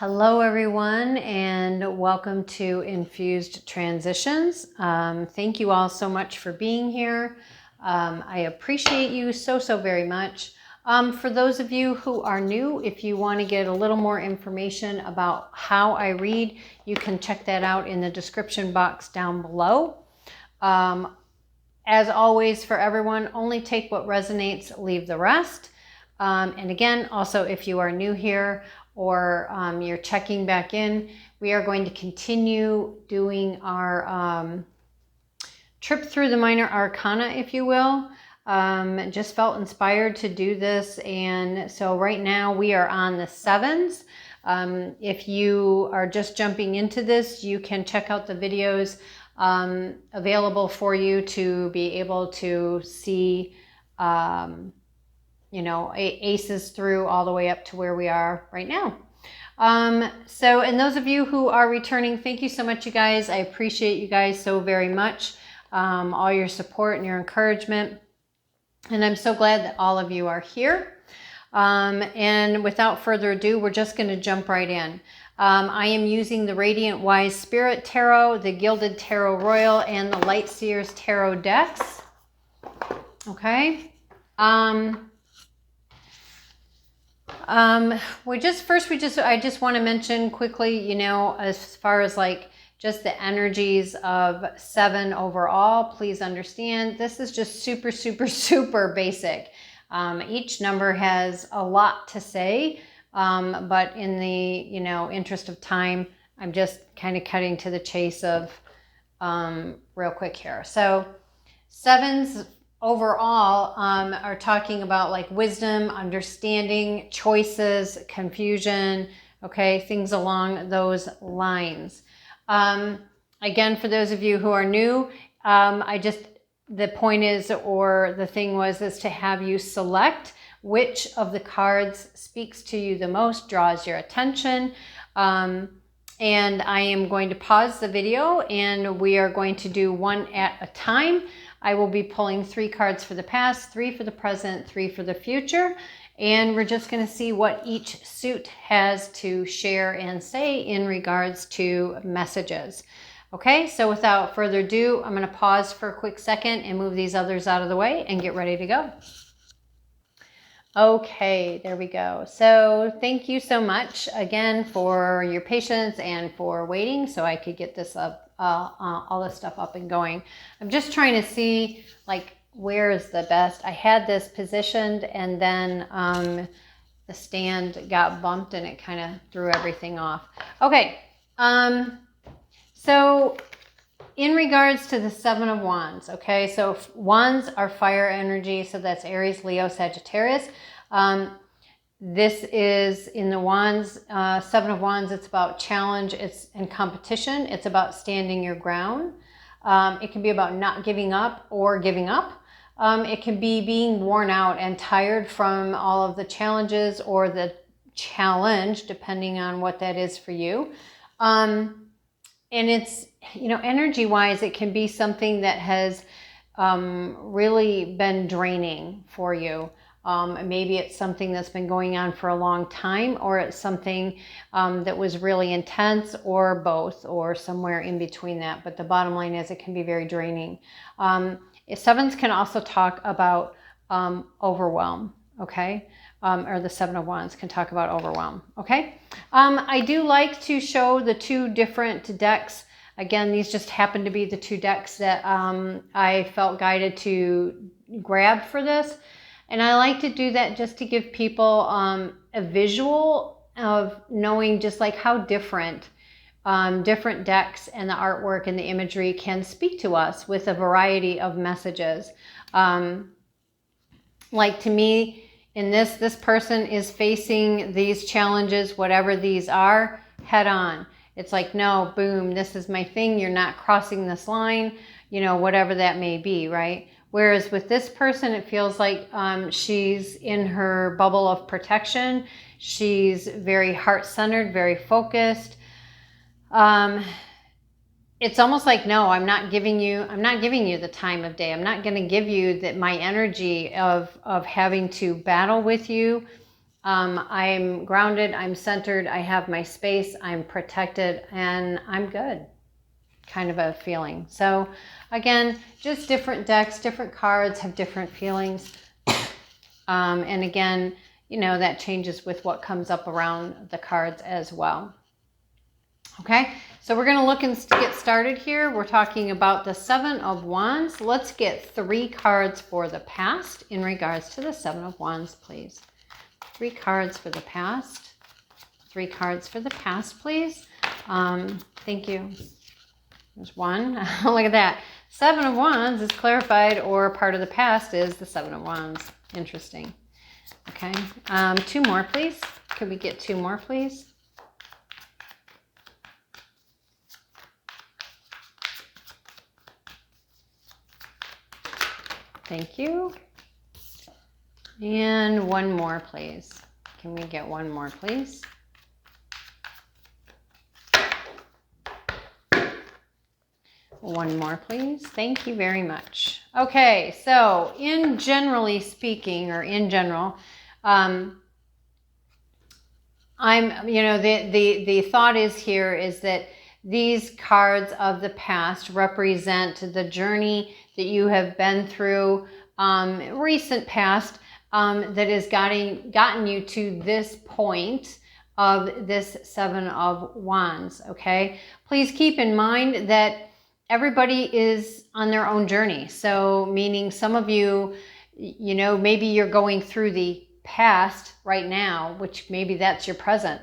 Hello everyone, and welcome to Infused Transitions. Thank you all so much for being here. I appreciate you so very much. For those of you who are new, if you want to get a little more information about how I read, you can check that out in the description box down below. As always, for everyone, only take what resonates, leave the rest. And again, also, if you are new here, or you're checking back in, we are going to continue doing our trip through the minor arcana, if you will. Just felt inspired to do this, and so right now we are on the sevens. If you are just jumping into this, you can check out the videos available for you to be able to see aces through all the way up to where we are right now. And those of you who are returning, thank you so much, you guys. I appreciate you guys so very much. All your support and your encouragement. And I'm so glad that all of you are here. And without further ado, we're just going to jump right in. I am using the Radiant Wise Spirit Tarot, the Gilded Tarot Royale, and the Light Seers Tarot decks. Okay. I just want to mention quickly, as far as like just the energies of seven overall, please understand this is just super basic. Each number has a lot to say, but in the, interest of time, I'm just kind of cutting to the chase of real quick here. So sevens overall are talking about like wisdom, understanding, choices, confusion, okay, things along those lines. Again, for those of you who are new, the point is, or the thing was, is to have you select which of the cards speaks to you the most, draws your attention. And I am going to pause the video and we are going to do one at a time. I will be pulling 3 cards for the past, 3 for the present, 3 for the future. And we're just going to see what each suit has to share and say in regards to messages. Okay, so without further ado, I'm going to pause for a quick second and move these others out of the way and get ready to go. Okay, there we go. So thank you so much again for your patience and for waiting so I could get this up, all this stuff up and going. I'm just trying to see like where is the best. I had this positioned and then the stand got bumped and it kind of threw everything off. Okay, so in regards to the Seven of Wands, okay, so wands are fire energy, so that's Aries, Leo, Sagittarius. This is in the wands, Seven of Wands, it's about challenge, it's in competition, it's about standing your ground. It can be about not giving up or giving up. It can be being worn out and tired from all of the challenges or the challenge, depending on what that is for you. And it's, energy-wise, it can be something that has really been draining for you. Maybe it's something that's been going on for a long time, or it's something that was really intense, or both, or somewhere in between that. But the bottom line is it can be very draining. Sevens can also talk about overwhelm, okay? Or the Seven of Wands can talk about overwhelm, okay? I do like to show the 2 different decks. Again, these just happen to be the 2 decks that I felt guided to grab for this. And I like to do that just to give people a visual of knowing just like how different decks and the artwork and the imagery can speak to us with a variety of messages. Like to me, in this person is facing these challenges, whatever these are, head on. It's like, no, boom, this is my thing. You're not crossing this line, whatever that may be, right? Whereas with this person, it feels like she's in her bubble of protection. She's very heart-centered, very focused. It's almost like, no, I'm not giving you the time of day. I'm not going to give you my energy of having to battle with you I'm grounded, I'm centered, I have my space, I'm protected, and I'm good, kind of a feeling. So again, just different decks, different cards have different feelings. And again, you know, that changes with what comes up around the cards as well. Okay, so we're going to look and get started here. We're talking about the Seven of Wands. Let's get 3 cards for the past in regards to the Seven of Wands, please. 3 cards for the past. 3 cards for the past, please. Thank you. There's 1. Look at that. 7 of Wands is clarified, or part of the past is the 7 of Wands. Interesting. Okay. 2 more, please. Could we get 2 more, please? Thank you. And 1 more, please. Can we get 1 more, please? One more, please. Thank you very much. Okay, so in generally speaking, or in general, the thought is here is that these cards of the past represent the journey that you have been through, recent past, that has gotten you to this point of this 7 of Wands, okay? Please keep in mind that everybody is on their own journey. So meaning some of you, you know, maybe you're going through the past right now, which maybe that's your present.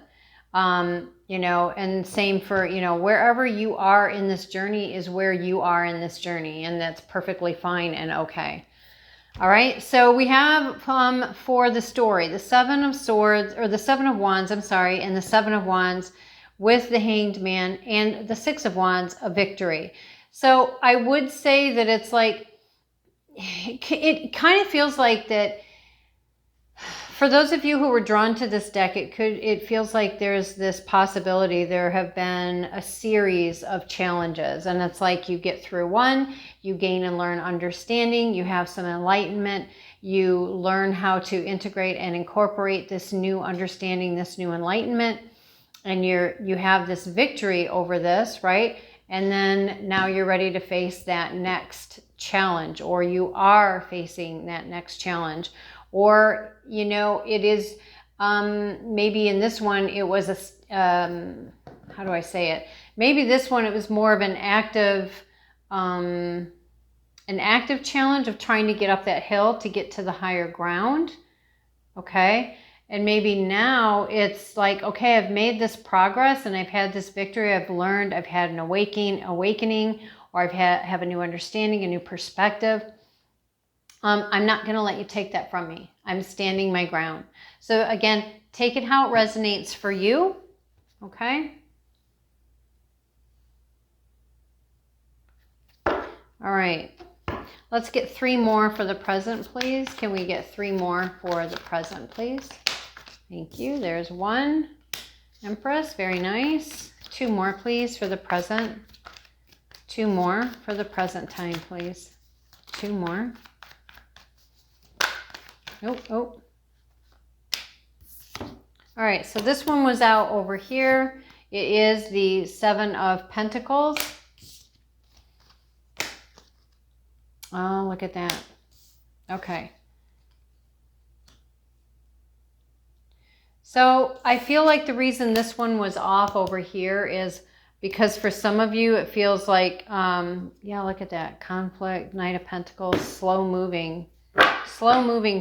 You know, and same for, you know, wherever you are in this journey is where you are in this journey, and that's perfectly fine and okay. All right, so we have for the story, the 7 of Swords, or the 7 of Wands, I'm sorry, and the 7 of Wands with the Hanged Man and the 6 of Wands, a victory. So I would say that it's like, it kind of feels like that for those of you who were drawn to this deck, it feels like there's this possibility there have been a series of challenges, and it's like you get through one, you gain and learn understanding, you have some enlightenment, you learn how to integrate and incorporate this new understanding, this new enlightenment, and you have this victory over this, right? And then now you're ready to face that next challenge, or you are facing that next challenge. Or, you know, it is, maybe in this one, it was how do I say it? Maybe this one, it was more of an active challenge of trying to get up that hill to get to the higher ground. Okay. And maybe now it's like, okay, I've made this progress and I've had this victory. I've learned, I've had an awakening, or have a new understanding, a new perspective. I'm not going to let you take that from me. I'm standing my ground. So again, take it how it resonates for you. Okay. All right. Let's get 3 more for the present, please. Can we get 3 more for the present, please? Thank you. There's 1. Empress. Very nice. 2 more, please, for the present. 2 more for the present time, please. 2 more. Nope. Oh. All right, so this one was out over here. It is the 7 of Pentacles. Oh, look at that. Okay. So I feel like the reason this one was off over here is because for some of you, it feels like, yeah, look at that. Conflict, Knight of Pentacles, slow moving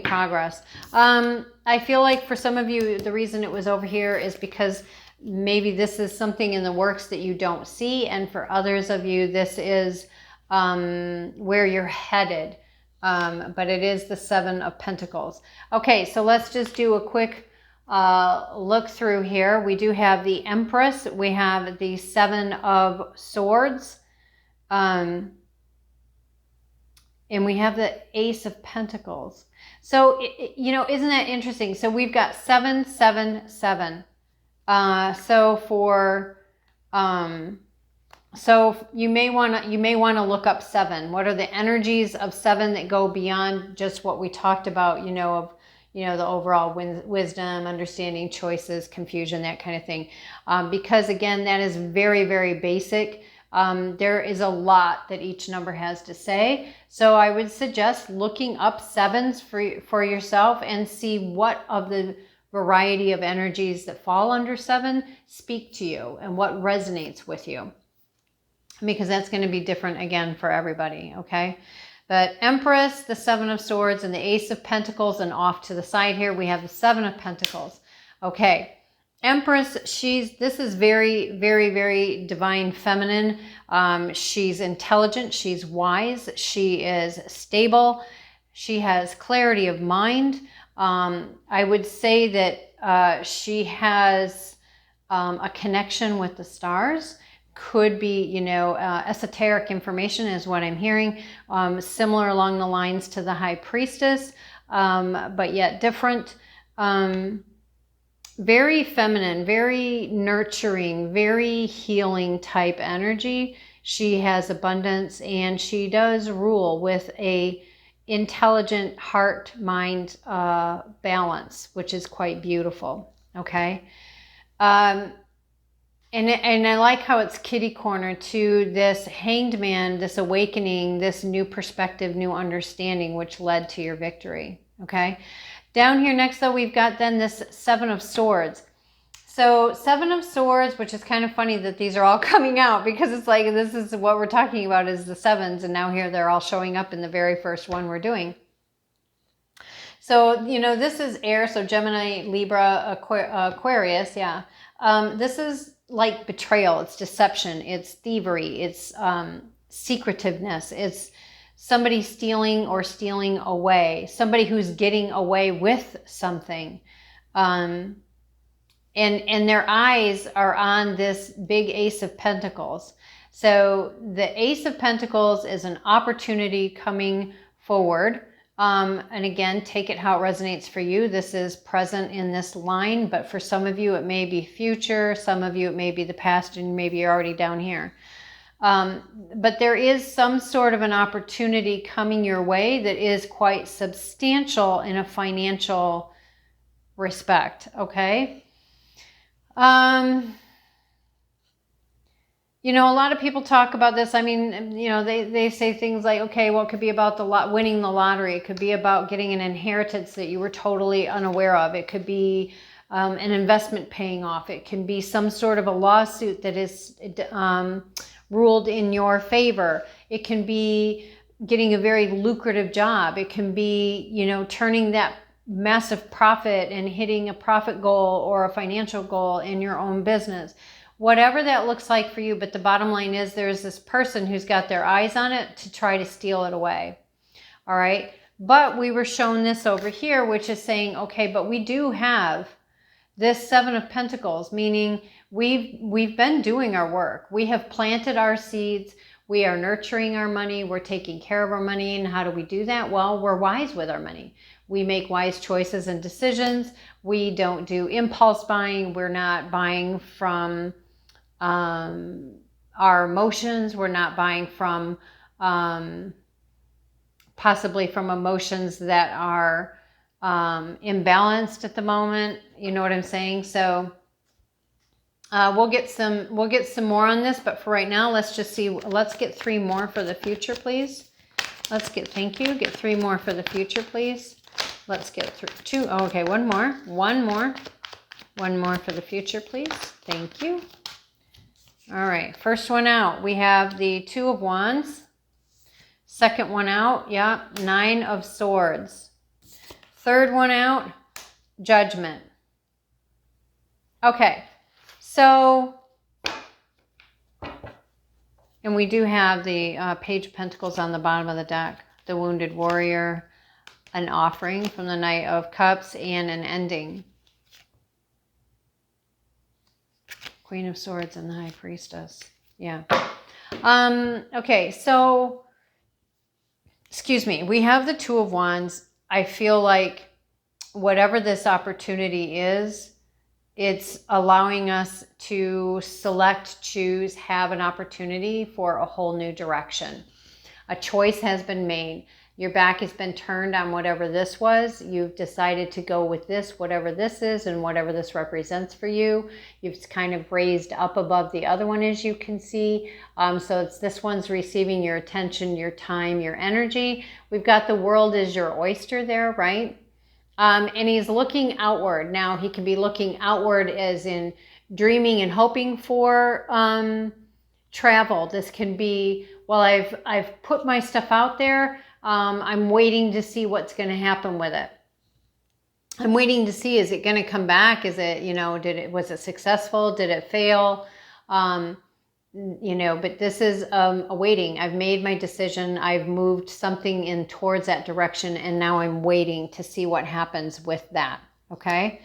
progress. I feel like for some of you, the reason it was over here is because maybe this is something in the works that you don't see. And for others of you, this is where you're headed. But it is the 7 of Pentacles. Okay, so let's just do a quick look through here. We do have the Empress. We have the 7 of Swords. And we have the Ace of Pentacles. So, you know, isn't that interesting? So we've got 7, 7, 7. So you may want to look up 7. What are the energies of 7 that go beyond just what we talked about, you know, the overall wisdom, understanding, choices, confusion, that kind of thing. Because again, that is very, very basic. There is a lot that each number has to say. So I would suggest looking up sevens for yourself and see what of the variety of energies that fall under seven speak to you and what resonates with you. Because that's going to be different again for everybody, okay? But Empress, the Seven of Swords, and the Ace of Pentacles, and off to the side here we have the Seven of Pentacles. Okay, Empress, this is very, very, very divine feminine. She's intelligent, she's wise, she is stable, she has clarity of mind. I would say that she has a connection with the stars. Could be, you know, esoteric information is what I'm hearing, similar along the lines to the High Priestess, but yet different. Very feminine, very nurturing, very healing type energy. She has abundance, and she does rule with a intelligent heart-mind balance, which is quite beautiful, okay? And I like how it's kitty corner to this Hanged Man, this awakening, this new perspective, new understanding, which led to your victory, okay? Down here next, though, we've got then this Seven of Swords. So Seven of Swords, which is kind of funny that these are all coming out, because it's like this is what we're talking about is the sevens, and now here they're all showing up in the very first one we're doing. So, you know, this is air, so Gemini, Libra, Aquarius, yeah. This is like betrayal, it's deception, it's thievery, it's secretiveness, it's somebody stealing or stealing away, somebody who's getting away with something. And their eyes are on this big Ace of Pentacles. So the Ace of Pentacles is an opportunity coming forward. And again, take it how it resonates for you. This is present in this line, but for some of you, it may be future. Some of you, it may be the past, and maybe you're already down here. But there is some sort of an opportunity coming your way that is quite substantial in a financial respect, okay? You know, a lot of people talk about this. I mean, you know, they say things like, okay, well, it could be about winning the lottery. It could be about getting an inheritance that you were totally unaware of. It could be an investment paying off. It can be some sort of a lawsuit that is ruled in your favor. It can be getting a very lucrative job. It can be, you know, turning that massive profit and hitting a profit goal or a financial goal in your own business. Whatever that looks like for you, but the bottom line is there's this person who's got their eyes on it to try to steal it away. All right. But we were shown this over here, which is saying, okay, but we do have this Seven of Pentacles, meaning we've been doing our work. We have planted our seeds. We are nurturing our money. We're taking care of our money. And how do we do that? Well, we're wise with our money. We make wise choices and decisions. We don't do impulse buying. We're not buying from our emotions. We're not buying from possibly from emotions that are imbalanced at the moment. You know what I'm saying? So we'll get some more on this, but for right now, let's just see. Let's get 3 more for the future, please. Thank you. Get 3 more for the future, please. Let's get through 2. Oh, okay, one more for the future, please. Thank you. All right, first one out, we have the 2 of Wands. Second one out, yeah, 9 of Swords. Third one out, Judgment. Okay, so, and we do have the Page of Pentacles on the bottom of the deck, the Wounded Warrior, an offering from the Knight of Cups, and an ending. Queen of Swords and the High Priestess. Yeah. Okay, so, excuse me. We have the 2 of Wands. I feel like whatever this opportunity is, it's allowing us to select, choose, have an opportunity for a whole new direction. A choice has been made. Your back has been turned on whatever this was. You've decided to go with this, whatever this is, and whatever this represents for you. You've kind of raised up above the other one, as you can see. So it's this one's receiving your attention, your time, your energy. We've got the world as your oyster there, right? And he's looking outward. Now, he can be looking outward as in dreaming and hoping for travel. This can be, well, I've put my stuff out there. I'm waiting to see what's going to happen with it. I'm waiting to see, is it going to come back? Is it, was it successful? Did it fail? But this is a waiting. I've made my decision. I've moved something in towards that direction, and now I'm waiting to see what happens with that. Okay.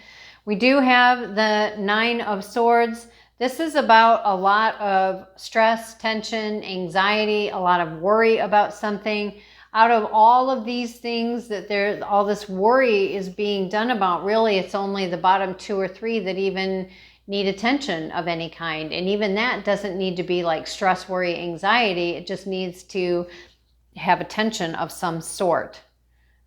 We do have the 9 of Swords. This is about a lot of stress, tension, anxiety, a lot of worry about something. Out of all of these things that all this worry is being done about, really it's only the bottom 2 or 3 that even need attention of any kind. And even that doesn't need to be like stress, worry, anxiety. It just needs to have attention of some sort.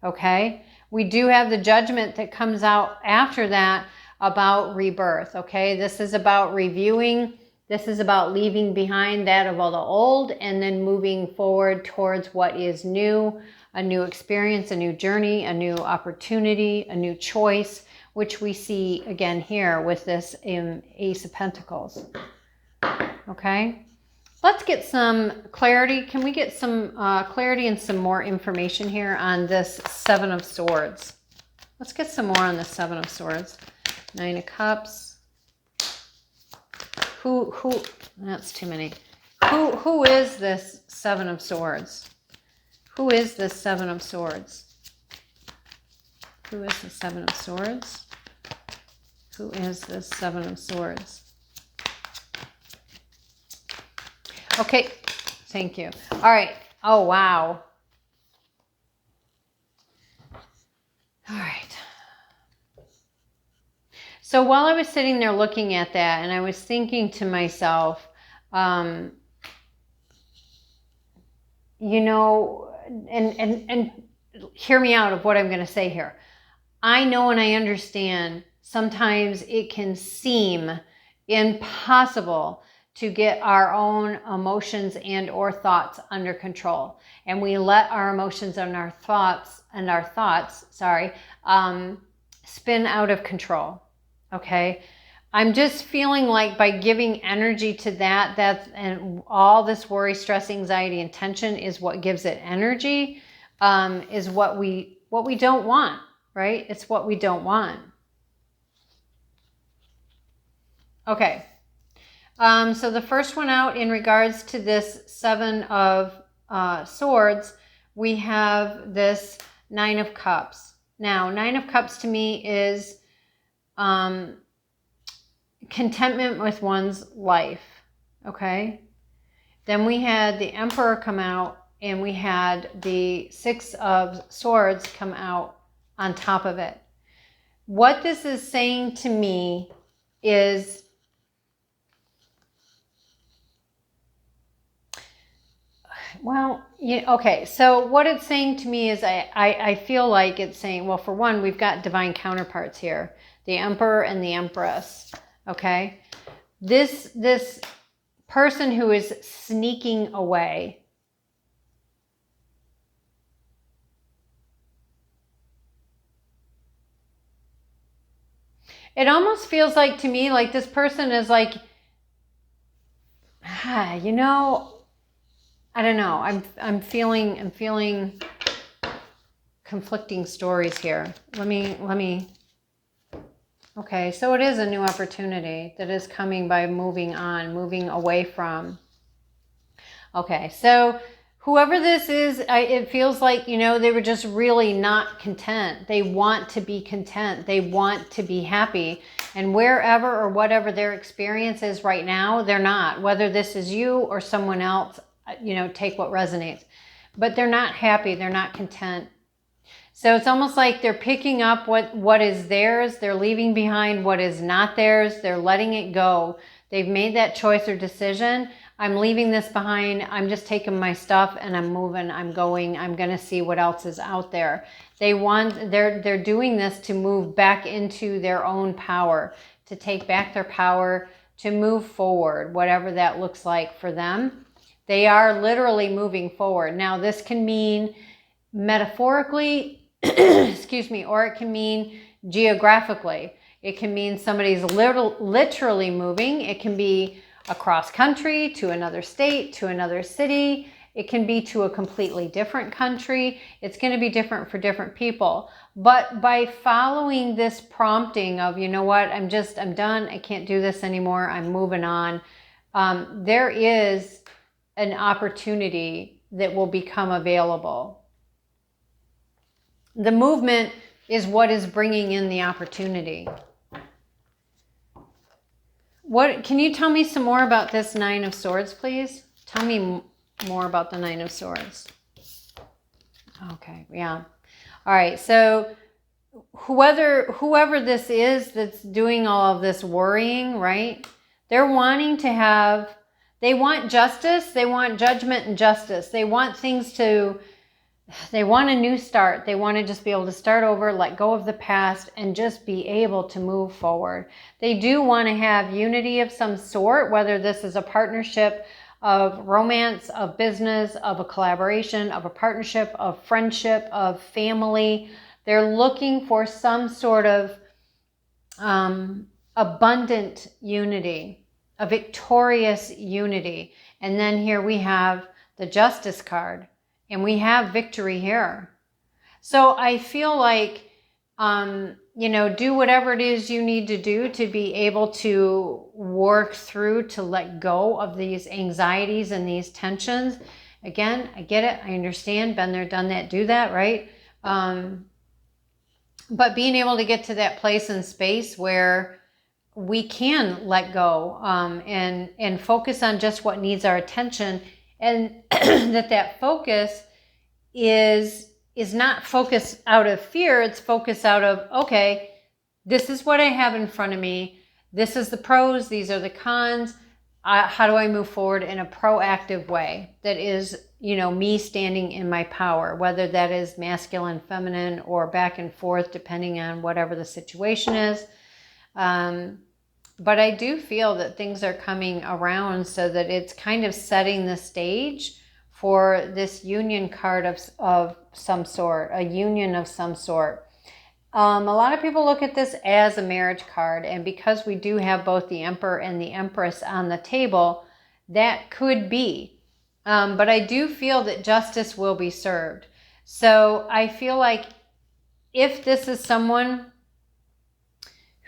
Okay? We do have the Judgment that comes out after that about rebirth. Okay? This is about reviewing. This is about leaving behind that of all the old and then moving forward towards what is new, a new experience, a new journey, a new opportunity, a new choice, which we see again here with this Ace of Pentacles. Okay, let's get some clarity. Can we get some clarity and some more information here on this 7 of Swords? Let's get some more on the 7 of Swords. 9 of Cups. Who, that's too many. Who is this 7 of Swords? Who is this 7 of Swords? Who is the 7 of Swords? Who is this 7 of Swords? Okay, thank you. All right. Oh, wow. All right. So while I was sitting there looking at that, and I was thinking to myself, and hear me out of what I'm going to say here. I know and I understand sometimes it can seem impossible to get our own emotions and or thoughts under control. And we let our emotions and our thoughts spin out of control. Okay. I'm just feeling like by giving energy to and all this worry, stress, anxiety, and tension is what gives it energy, is what we don't want, right? It's what we don't want. Okay. So the first one out in regards to this 7 of Swords, we have this 9 of Cups. Now, 9 of Cups to me is contentment with one's life. Okay. Then we had the Emperor come out, and we had the 6 of Swords come out on top of it. What this is saying to me is, well, okay. So what it's saying to me is I feel like it's saying, well, for one, we've got divine counterparts here. The Emperor and the Empress, okay? This person who is sneaking away, it almost feels like to me like this person is like, I don't know. I'm feeling conflicting stories here. Let me. Okay, so it is a new opportunity that is coming by moving on, moving away from. Okay, so whoever this is, it feels like, they were just really not content. They want to be content. They want to be happy. And wherever or whatever their experience is right now, they're not. Whether this is you or someone else, take what resonates. But they're not happy. They're not content. So it's almost like they're picking up what is theirs. They're leaving behind what is not theirs. They're letting it go. They've made that choice or decision. I'm leaving this behind. I'm just taking my stuff and I'm moving. I'm going. I'm going to see what else is out there. They're doing this to move back into their own power, to take back their power, to move forward, whatever that looks like for them. They are literally moving forward. Now, this can mean metaphorically, excuse me, or it can mean geographically. It can mean somebody's literally moving. It can be across country, to another state, to another city. It can be to a completely different country. It's going to be different for different people. But by following this prompting of, you know what, I'm done. I can't do this anymore. I'm moving on. There is an opportunity that will become available. The movement is what is bringing in the opportunity. What can you tell me some more about this Nine of Swords, please? Tell me more about the Nine of Swords. Okay, yeah. All right, so whoever this is that's doing all of this worrying, right? They want justice, they want judgment and justice. They want they want a new start. They want to just be able to start over, let go of the past, and just be able to move forward. They do want to have unity of some sort, whether this is a partnership of romance, of business, of a collaboration, of a partnership, of friendship, of family. They're looking for some sort of abundant unity, a victorious unity. And then here we have the Justice card. And we have victory here. So I feel like, do whatever it is you need to do to be able to work through, to let go of these anxieties and these tensions. Again, I get it. I understand. Been there, done that, do that, right? But being able to get to that place and space where we can let go and focus on just what needs our attention. And that focus is not focus out of fear. It's focus out of, okay, this is what I have in front of me. This is the pros. These are the cons. How do I move forward in a proactive way that is, me standing in my power, whether that is masculine, feminine, or back and forth, depending on whatever the situation is. But I do feel that things are coming around so that it's kind of setting the stage for this union card of some sort, a union of some sort. A lot of people look at this as a marriage card, and because we do have both the Emperor and the Empress on the table, that could be. But I do feel that justice will be served. So I feel like if this is someone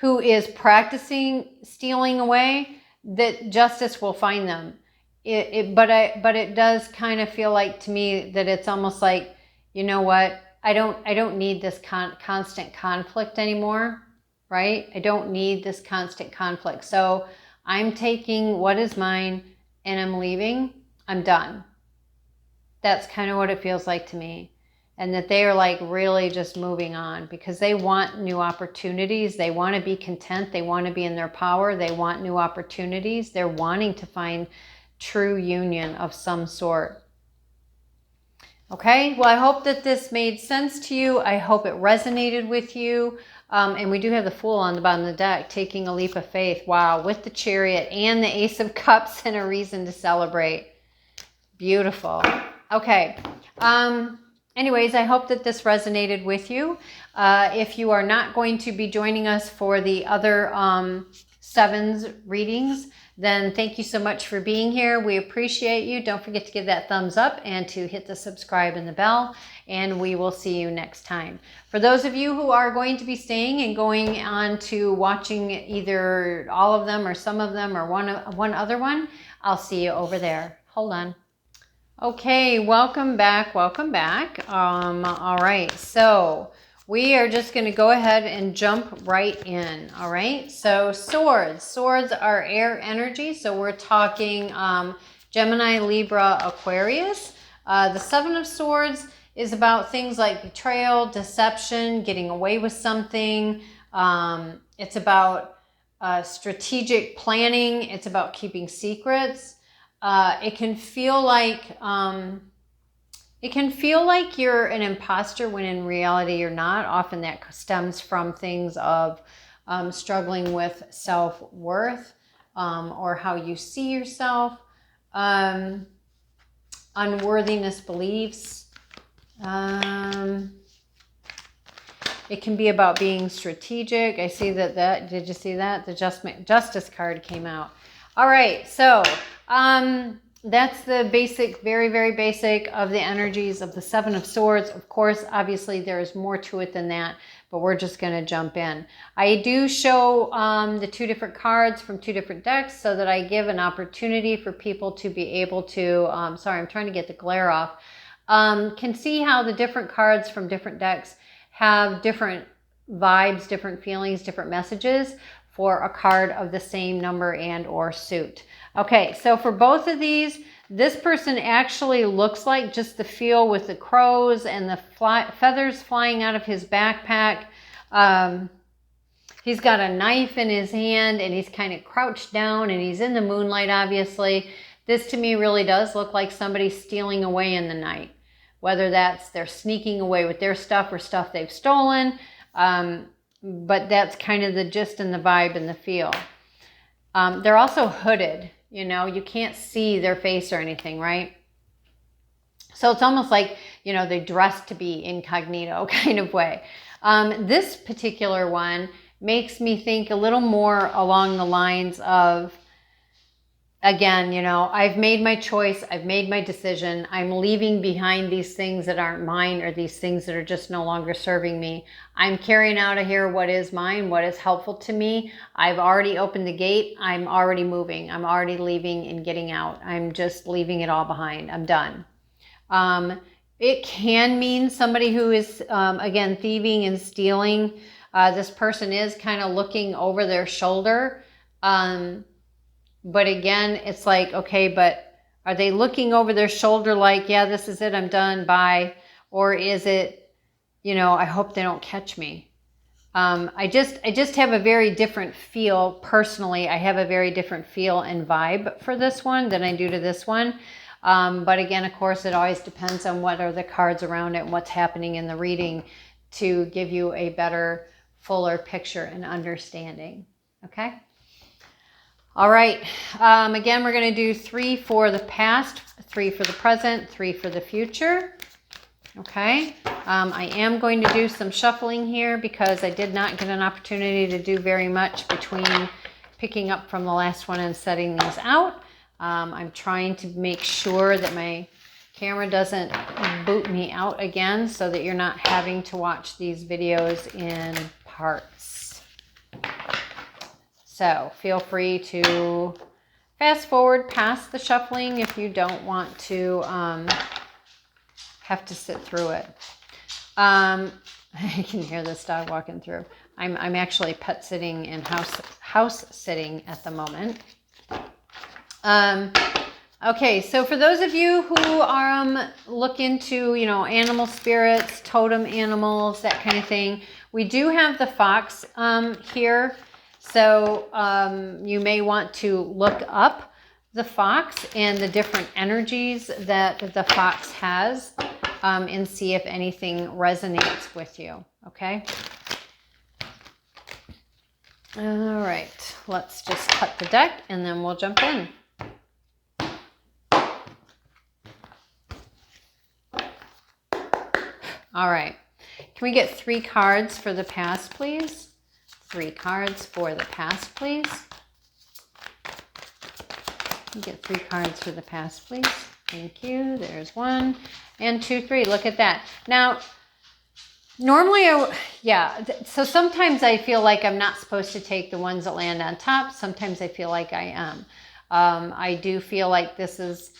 who is practicing stealing away, that justice will find them. But it does kind of feel like to me that it's almost like, you know what, I don't need this constant conflict anymore, right? I don't need this constant conflict. So I'm taking what is mine and I'm leaving. I'm done. That's kind of what it feels like to me. And that they are like really just moving on because they want new opportunities. They want to be content. They want to be in their power. They want new opportunities. They're wanting to find true union of some sort. Okay, well, I hope that this made sense to you. I hope it resonated with you. And we do have the Fool on the bottom of the deck, taking a leap of faith. Wow, with the Chariot and the Ace of Cups and a reason to celebrate. Beautiful. Okay. Anyways, I hope that this resonated with you. If you are not going to be joining us for the other sevens readings, then thank you so much for being here. We appreciate you. Don't forget to give that thumbs up and to hit the subscribe and the bell, and we will see you next time. For those of you who are going to be staying and going on to watching either all of them or some of them or one other one, I'll see you over there. Hold on. Okay, welcome back, welcome back. All right, so we are just going to go ahead and jump right in. All right, so swords are air energy, so we're talking Gemini, Libra, Aquarius. The Seven of Swords is about things like betrayal, deception, getting away with something. It's about strategic planning. It's about keeping secrets. It can feel like you're an imposter when in reality you're not. Often that stems from things of struggling with self-worth or how you see yourself, unworthiness beliefs. It can be about being strategic. I see that, did you see that? The Justice card came out. All right, so that's the basic, very, very basic of the energies of the Seven of Swords. Of course, obviously there is more to it than that, but we're just going to jump in. I do show the 2 different cards from 2 different decks so that I give an opportunity for people to be able to, sorry, I'm trying to get the glare off, can see how the different cards from different decks have different vibes, different feelings, different messages for a card of the same number and or suit. Okay, so for both of these, this person actually looks like just the feel with the crows and the feathers flying out of his backpack. He's got a knife in his hand and he's kind of crouched down and he's in the moonlight, obviously. This to me really does look like somebody stealing away in the night. Whether that's they're sneaking away with their stuff or stuff they've stolen. But that's kind of the gist and the vibe and the feel. They're also hooded. You know, you can't see their face or anything, right? So it's almost like, you know, they dress to be incognito kind of way. This particular one makes me think a little more along the lines of, again, you know, I've made my choice. I've made my decision. I'm leaving behind these things that aren't mine or these things that are just no longer serving me. I'm carrying out of here what is mine, what is helpful to me. I've already opened the gate. I'm already moving. I'm already leaving and getting out. I'm just leaving it all behind. I'm done. It can mean somebody who is, again, thieving and stealing. This person is kind of looking over their shoulder. But again, it's like, okay, but are they looking over their shoulder like, yeah, this is it, I'm done, bye? Or is it, you know, I hope they don't catch me? I just have a very different feel personally. I have a very different feel and vibe for this one than I do to this one. But again, of course, it always depends on what are the cards around it and what's happening in the reading to give you a better, fuller picture and understanding. Okay? All right, again, we're going to do 3 for the past, 3 for the present, 3 for the future. Okay, I am going to do some shuffling here because I did not get an opportunity to do very much between picking up from the last one and setting these out. I'm trying to make sure that my camera doesn't boot me out again so that you're not having to watch these videos in parts. So feel free to fast forward past the shuffling if you don't want to have to sit through it. I can hear this dog walking through. I'm actually pet sitting and house sitting at the moment. Okay, so for those of you who are look into, you know, animal spirits, totem animals, that kind of thing, we do have the fox here. So you may want to look up the fox and the different energies that the fox has and see if anything resonates with you, okay? All right, let's just cut the deck and then we'll jump in. All right, can we get 3 cards for the past, please? 3 cards for the past, please. Get 3 cards for the past, please. Thank you. There's 1 and 2, 3. Look at that. Now, normally, so sometimes I feel like I'm not supposed to take the ones that land on top. Sometimes I feel like I am. I do feel like this is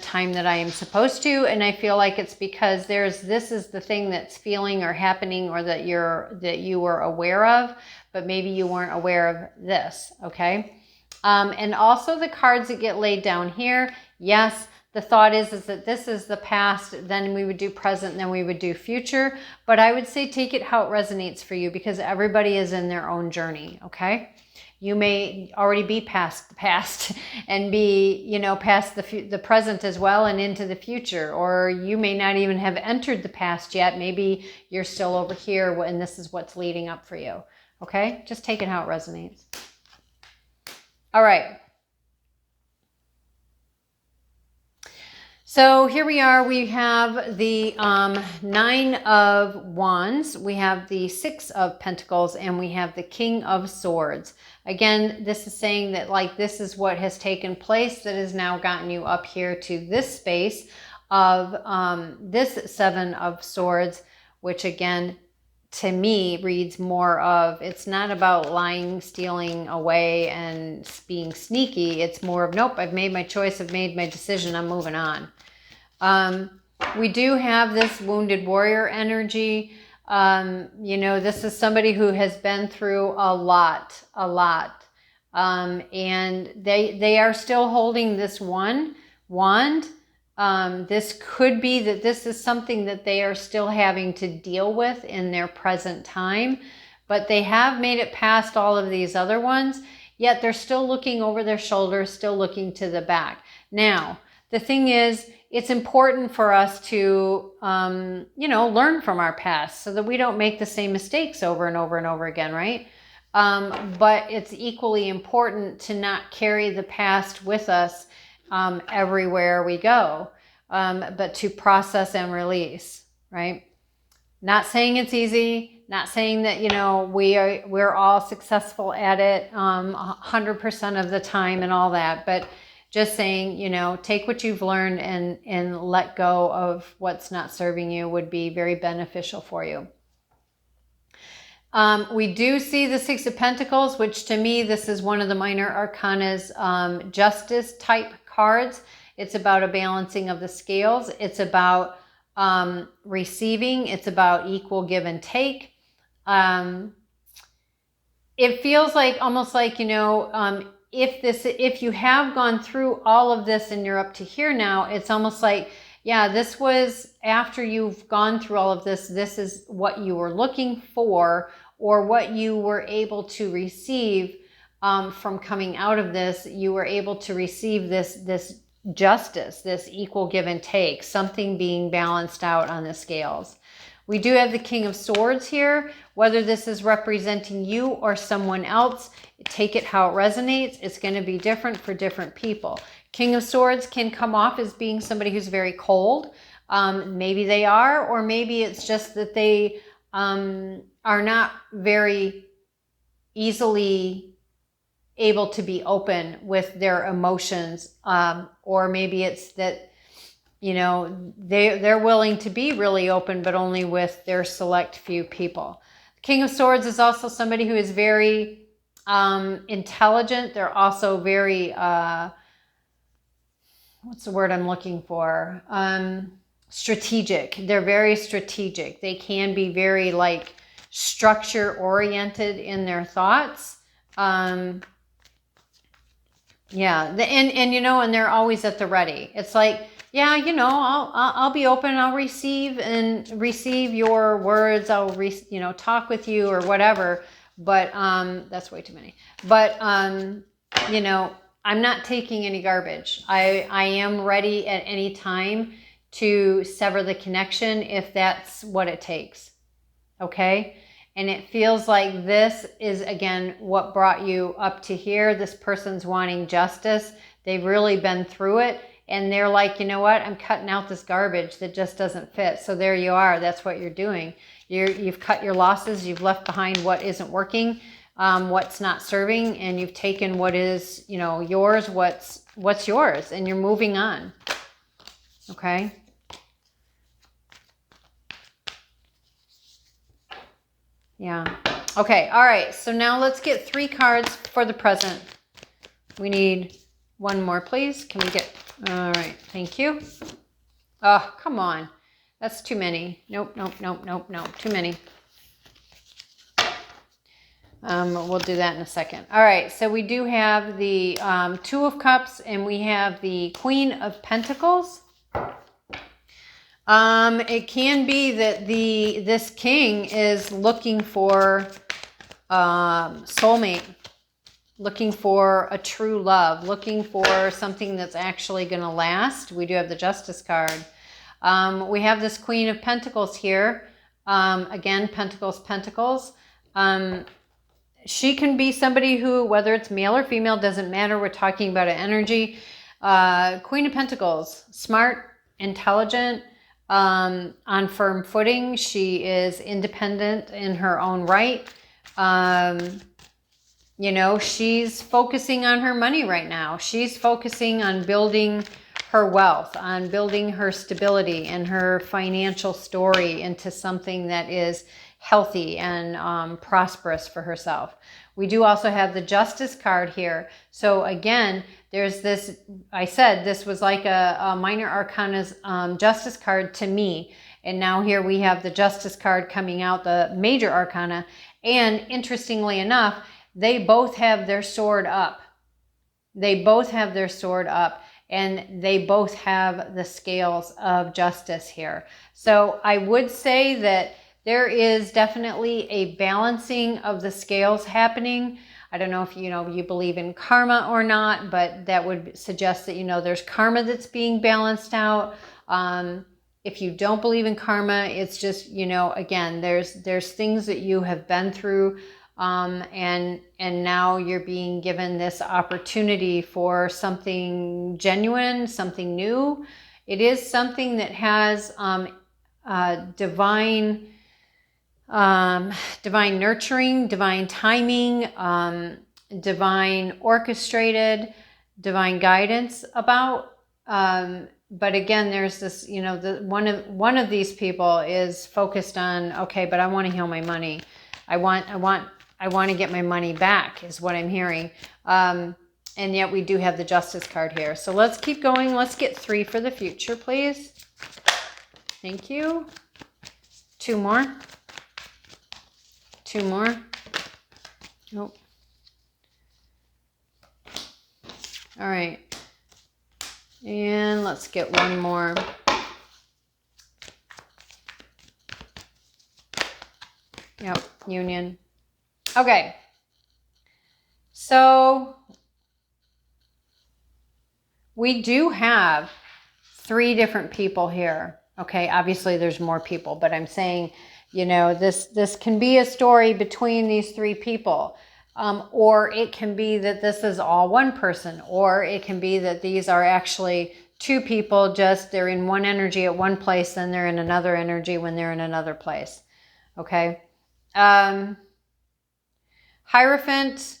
time that I am supposed to, and I feel like it's because this is the thing that's feeling or happening or that you were aware of, but maybe you weren't aware of this, okay? And also the cards that get laid down here, yes, the thought is that this is the past, then we would do present, then we would do future, but I would say take it how it resonates for you because everybody is in their own journey, okay? You may already be past the past and be, you know, past the present as well and into the future. Or you may not even have entered the past yet. Maybe you're still over here and this is what's leading up for you. Okay? Just take it how it resonates. All right. So here we are, we have the 9 of Wands, we have the 6 of Pentacles, and we have the King of Swords. Again, this is saying that like this is what has taken place that has now gotten you up here to this space of this 7 of Swords, which again, to me, reads more of, it's not about lying, stealing away and being sneaky. It's more of, nope, I've made my choice, I've made my decision, I'm moving on. We do have this wounded warrior energy. You know, this is somebody who has been through a lot. And they are still holding this one wand. This could be that this is something that they are still having to deal with in their present time, but they have made it past all of these other ones, yet they're still looking over their shoulders, still looking to the back. Now, the thing is, it's important for us to, you know, learn from our past so that we don't make the same mistakes over and over and over again, right? But it's equally important to not carry the past with us everywhere we go, but to process and release, right? Not saying it's easy, not saying that, you know, we're all successful at it 100% of the time and all that, but just saying, you know, take what you've learned and let go of what's not serving you would be very beneficial for you. We do see the 6 of Pentacles, which to me, this is one of the minor arcana's justice type cards. It's about a balancing of the scales. It's about receiving. It's about equal give and take. It feels like almost like, you know, if you have gone through all of this and you're up to here now, it's almost like, yeah, this was after you've gone through all of this, this is what you were looking for or what you were able to receive from coming out of this. You were able to receive this justice, this equal give and take, something being balanced out on the scales. We do have the King of Swords here. Whether this is representing you or someone else, take it how it resonates. It's going to be different for different people. King of Swords can come off as being somebody who's very cold. Maybe they are, or maybe it's just that they are not very easily able to be open with their emotions. Or maybe it's that, you know, they're willing to be really open, but only with their select few people. The King of Swords is also somebody who is very intelligent. They're also very, what's the word I'm looking for? Strategic. They're very strategic. They can be very like structure oriented in their thoughts. Yeah. And you know, and they're always at the ready. It's like, yeah, you know, I'll be open. I'll receive your words. I'll you know, talk with you or whatever. But that's way too many. But you know, I'm not taking any garbage. I am ready at any time to sever the connection if that's what it takes. Okay? And it feels like this is again what brought you up to here. This person's wanting justice. They've really been through it. And they're like, you know what? I'm cutting out this garbage that just doesn't fit. So there you are. That's what you're doing. You've cut your losses. You've left behind what isn't working, what's not serving, and you've taken what is, you know, yours, what's yours, and you're moving on. Okay? Yeah. Okay. All right. So now let's get 3 cards for the present. We need one more, please. Can we get... All right, thank you. Oh, come on. That's too many. Nope, too many. We'll do that in a second. All right, so we do have the 2 of Cups and we have the Queen of Pentacles. It can be that this king is looking for soulmate. looking for a true love, looking for something that's actually going to last. We do have the Justice card. We have this Queen of Pentacles here. Again, Pentacles, Pentacles. She can be somebody who, whether it's male or female, doesn't matter. We're talking about an energy. Queen of Pentacles, smart, intelligent, on firm footing. She is independent in her own right. You know, she's focusing on her money right now. She's focusing on building her wealth, on building her stability and her financial story into something that is healthy and prosperous for herself. We do also have the Justice card here. So again, there's this, I said this was like a minor arcana's Justice card to me. And now here we have the Justice card coming out, the major arcana. And interestingly enough, they both have their sword up. They both have their sword up, and they both have the scales of justice here. So I would say that there is definitely a balancing of the scales happening. I don't know if you believe in karma or not, but that would suggest that there's karma that's being balanced out. If you don't believe in karma, it's just again, there's things that you have been through. And now you're being given this opportunity for something genuine, something new. It is something that has divine nurturing, divine timing, divine orchestrated, divine guidance about. But again, there's this, one of these people is focused on, okay, but I want to heal my money. I want to get my money back is what I'm hearing. And yet we do have the Justice card here. So let's keep going. Let's get 3 for the future, please. Thank you. 2 more. 2 more. Nope. All right. And let's get 1 more. Yep, Union. Okay, so we do have 3 different people here. Okay, obviously there's more people, but I'm saying, this can be a story between these 3 people. Or it can be that this is all one person, or it can be that these are actually 2 people, just they're in one energy at one place, then they're in another energy when they're in another place. Okay. Hierophant,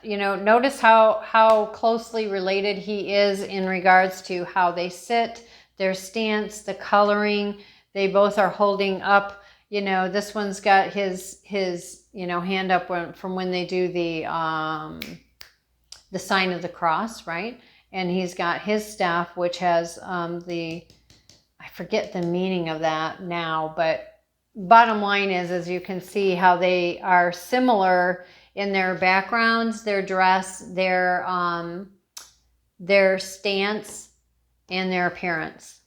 notice how closely related he is in regards to how they sit, their stance, the coloring. They both are holding up, this one's got his hand up from when they do the sign of the cross, right? And he's got his staff, which has I forget the meaning of that now, but bottom line is, as you can see how they are similar in their backgrounds, their dress, their stance, and their appearance.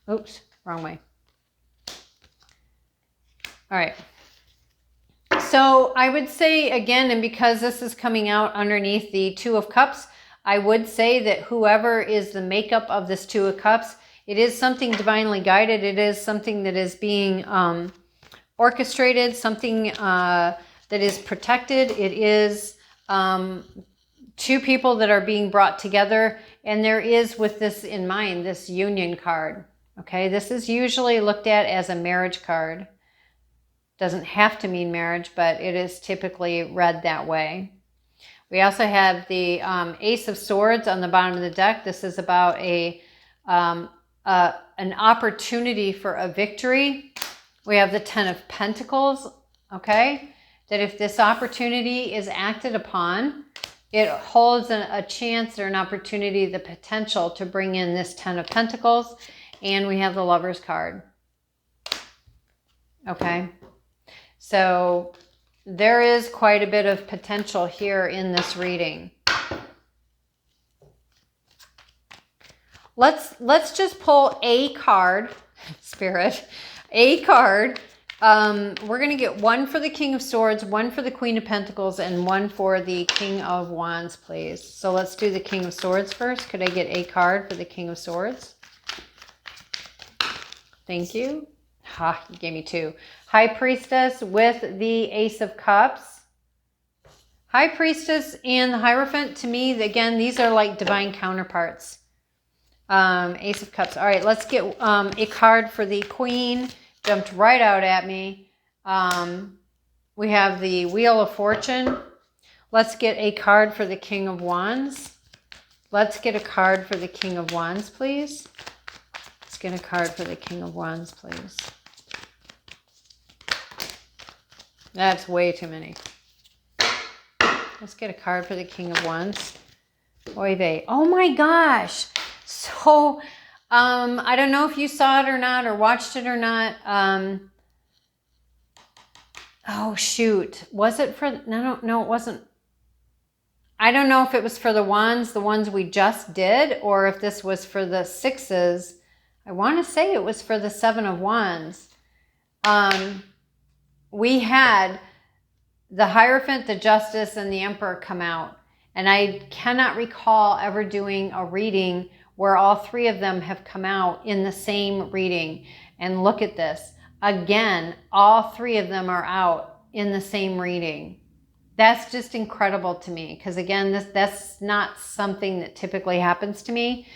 Oops, wrong way. All right. So I would say again, and because this is coming out underneath the 2 of Cups, I would say that whoever is the makeup of this 2 of Cups, it is something divinely guided. It is something that is being orchestrated, something that is protected. It is 2 people that are being brought together. And there is, with this in mind, this Union card. Okay, this is usually looked at as a marriage card. Doesn't have to mean marriage, but it is typically read that way. We also have the Ace of Swords on the bottom of the deck. This is about an opportunity for a victory. We have the 10 of Pentacles, okay? That if this opportunity is acted upon, it holds a chance or an opportunity, the potential to bring in this 10 of Pentacles. And we have the Lover's card, okay? So there is quite a bit of potential here in this reading. Let's just pull a card, Spirit, a card We're going to get one for the King of Swords, one for the Queen of Pentacles, and one for the King of Wands, please. So let's do the King of Swords first. Could I get a card for the King of Swords? Thank you. Ha, you gave me two. High Priestess with the Ace of Cups. High Priestess and the Hierophant, to me, again, these are like divine counterparts. Ace of Cups. All right, let's get a card for the Queen. Jumped right out at me. We have the Wheel of Fortune. Let's get a card for the King of Wands. Let's get a card for the King of Wands, please. Let's get a card for the King of Wands, please. That's way too many. Let's get a card for the King of Wands. Oy vey. Oh my gosh. So, I don't know if you saw it or not, or watched it or not. Oh shoot. Was it for, no, it wasn't. I don't know if it was for the ones we just did, or if this was for the sixes. I want to say it was for the Seven of Wands. We had the Hierophant, the Justice, and the Emperor come out. And I cannot recall ever doing a reading where all three of them have come out in the same reading. And look at this. Again, all three of them are out in the same reading. That's just incredible to me. Because again, that's not something that typically happens to me.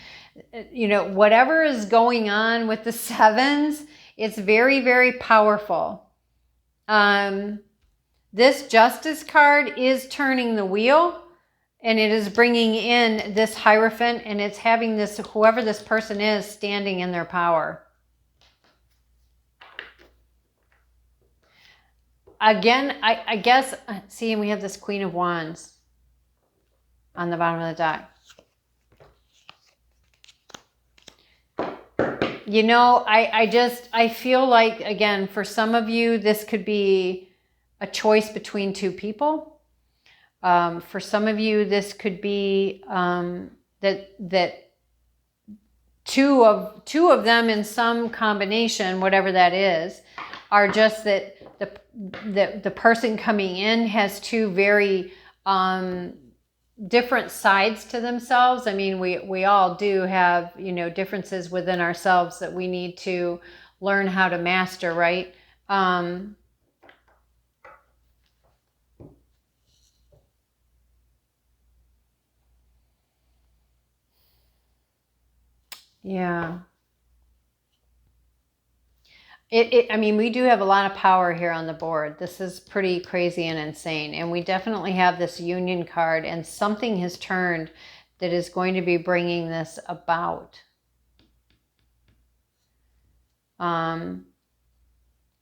You know, whatever is going on with the sevens, it's very, very powerful. This Justice card is turning the wheel, and it is bringing in this Hierophant, and it's having this, whoever this person is, standing in their power. Again, I guess, see, and we have this Queen of Wands on the bottom of the deck. You know, I feel like, again, for some of you, this could be a choice between two people. For some of you, this could be that two of them in some combination, whatever that is, are just that the person coming in has two very different sides to themselves. I mean, we all do have, you know, differences within ourselves that we need to learn how to master, right? Yeah. I mean, we do have a lot of power here on the board. This is pretty crazy and insane. And we definitely have this Union card, and something has turned that is going to be bringing this about. And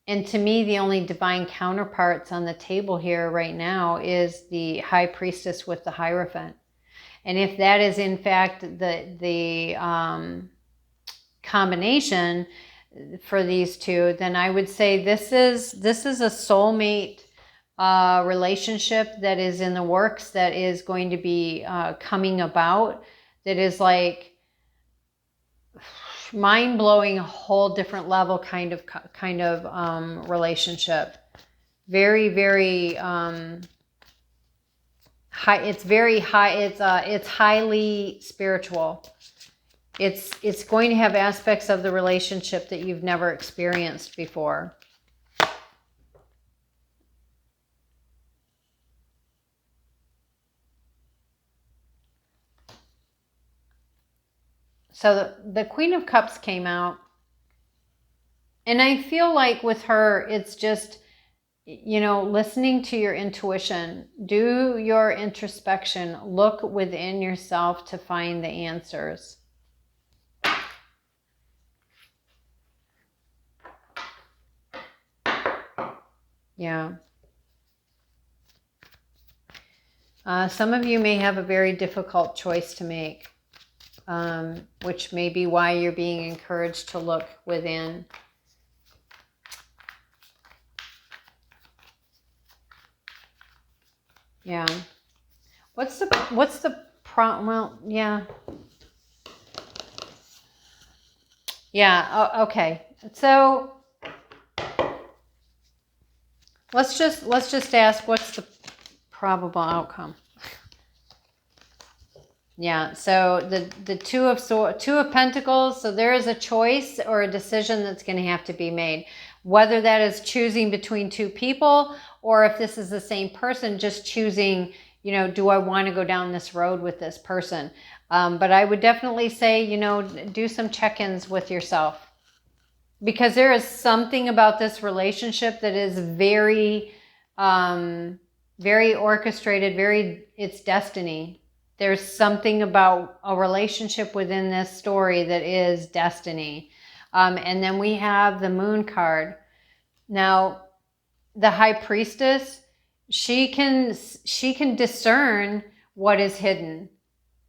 to me, the only divine counterparts on the table here right now is the High Priestess with the Hierophant. And if that is in fact the combination for these two, then I would say this is a soulmate relationship that is in the works, that is going to be coming about, that is like mind-blowing, a whole different level kind of relationship. Very, very high. It's very high. It's highly spiritual. It's going to have aspects of the relationship that you've never experienced before. So the Queen of Cups came out, and I feel like with her, it's just, you know, listening to your intuition. Do your introspection. Look within yourself to find the answers. Yeah. Some of you may have a very difficult choice to make, which may be why you're being encouraged to look within. Yeah. What's the problem? Well, yeah. Yeah, okay. So let's just ask, what's the probable outcome? Yeah, so the two of Pentacles, so there is a choice or a decision that's going to have to be made. Whether that is choosing between two people, or if this is the same person, just choosing, you know, do I want to go down this road with this person? But I would definitely say, you know, do some check-ins with yourself. Because there is something about this relationship that is very, very orchestrated, it's destiny. There's something about a relationship within this story that is destiny. And then we have the Moon card. Now, the High Priestess, she can discern what is hidden.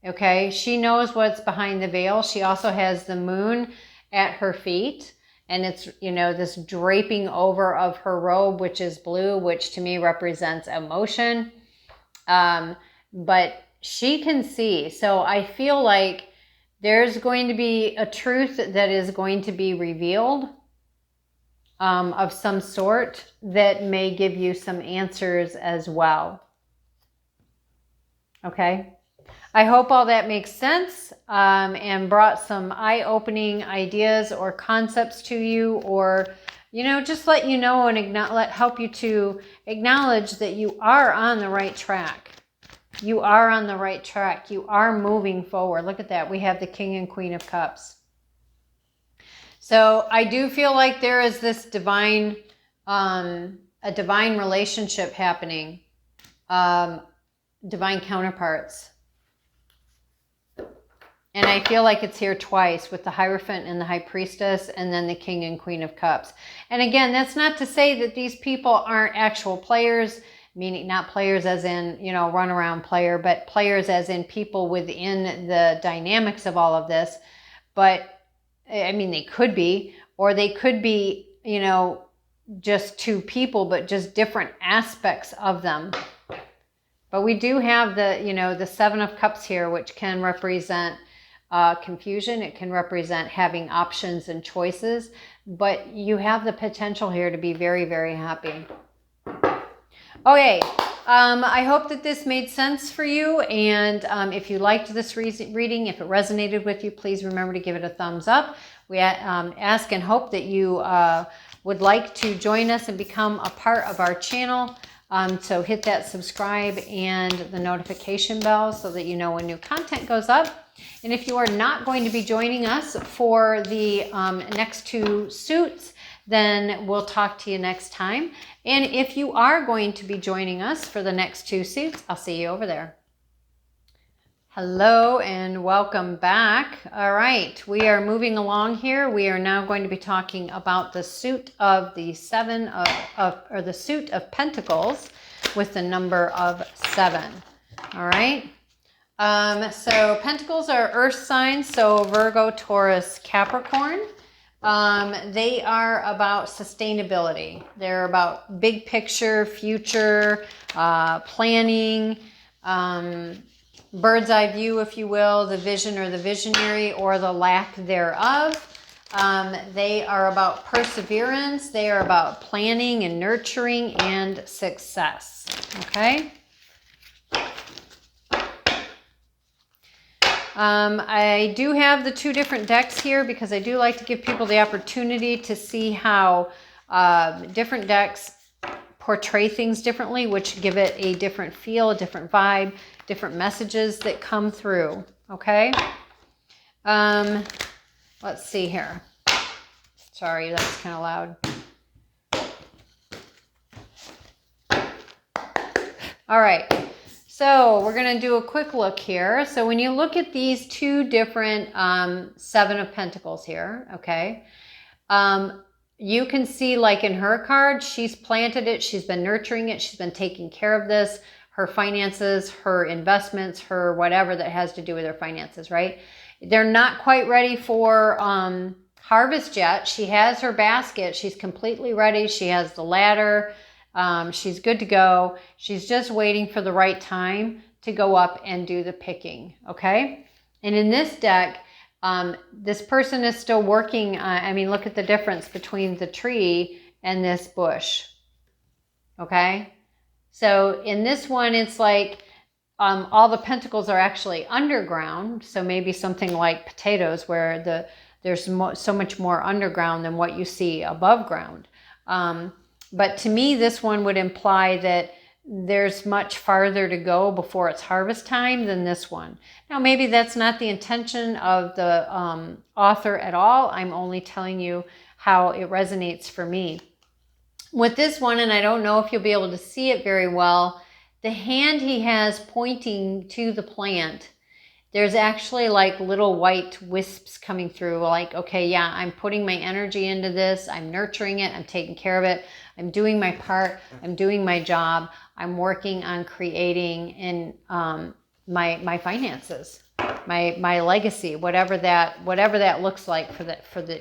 Okay, she knows what's behind the veil. She also has the Moon at her feet. And it's, you know, this draping over of her robe, which is blue, which to me represents emotion. But she can see. So I feel like there's going to be a truth that is going to be revealed of some sort that may give you some answers as well. Okay. I hope all that makes sense and brought some eye-opening ideas or concepts to you, or, you know, just let you know and help you to acknowledge that you are on the right track. You are on the right track. You are moving forward. Look at that. We have the King and Queen of Cups. So I do feel like there is this divine, a divine relationship happening, divine counterparts. And I feel like it's here twice with the Hierophant and the High Priestess, and then the King and Queen of Cups. And again, that's not to say that these people aren't actual players, meaning not players as in, you know, runaround player, but players as in people within the dynamics of all of this. But, I mean, they could be, or they could be, you know, just two people, but just different aspects of them. But we do have the, you know, the Seven of Cups here, which can represent confusion. It can represent having options and choices, but you have the potential here to be very, very happy. Okay, I hope that this made sense for you, and if you liked this reading, if it resonated with you, please remember to give it a thumbs up. We ask and hope that you would like to join us and become a part of our channel. So hit that subscribe and the notification bell so that you know when new content goes up. And if you are not going to be joining us for the next two suits, then we'll talk to you next time. And if you are going to be joining us for the next two suits, I'll see you over there. Hello and welcome back. All right, we are moving along here. We are now going to be talking about the suit of the or the suit of Pentacles with the number of 7. All right. So Pentacles are earth signs, so Virgo, Taurus, Capricorn. They are about sustainability. They're about big picture, future, planning, bird's eye view, if you will, the vision or the visionary or the lack thereof. They are about perseverance. They are about planning and nurturing and success. Okay. I do have the two different decks here because I do like to give people the opportunity to see how different decks portray things differently, which give it a different feel, a different vibe, different messages that come through. Okay. Let's see here. Sorry, that's kind of loud. All right. So we're going to do a quick look here. So when you look at these two different Seven of Pentacles here, okay, you can see, like in her card, she's planted it, she's been nurturing it, she's been taking care of this, her finances, her investments, her whatever that has to do with her finances, right? They're not quite ready for harvest yet. She has her basket, she's completely ready, she has the ladder. She's good to go. She's just waiting for the right time to go up and do the picking. Okay. And in this deck, this person is still working. I mean, look at the difference between the tree and this bush. okay? So in this one, it's like all the pentacles are actually underground. So maybe something like potatoes where there's so much more underground than what you see above ground. But to me, this one would imply that there's much farther to go before it's harvest time than this one. Now, maybe that's not the intention of the author at all. I'm only telling you how it resonates for me. With this one, and I don't know if you'll be able to see it very well, the hand he has pointing to the plant, there's actually like little white wisps coming through, like, okay, yeah, I'm putting my energy into this, I'm nurturing it, I'm taking care of it, I'm doing my part, I'm doing my job, I'm working on creating in my finances, my legacy, whatever that looks like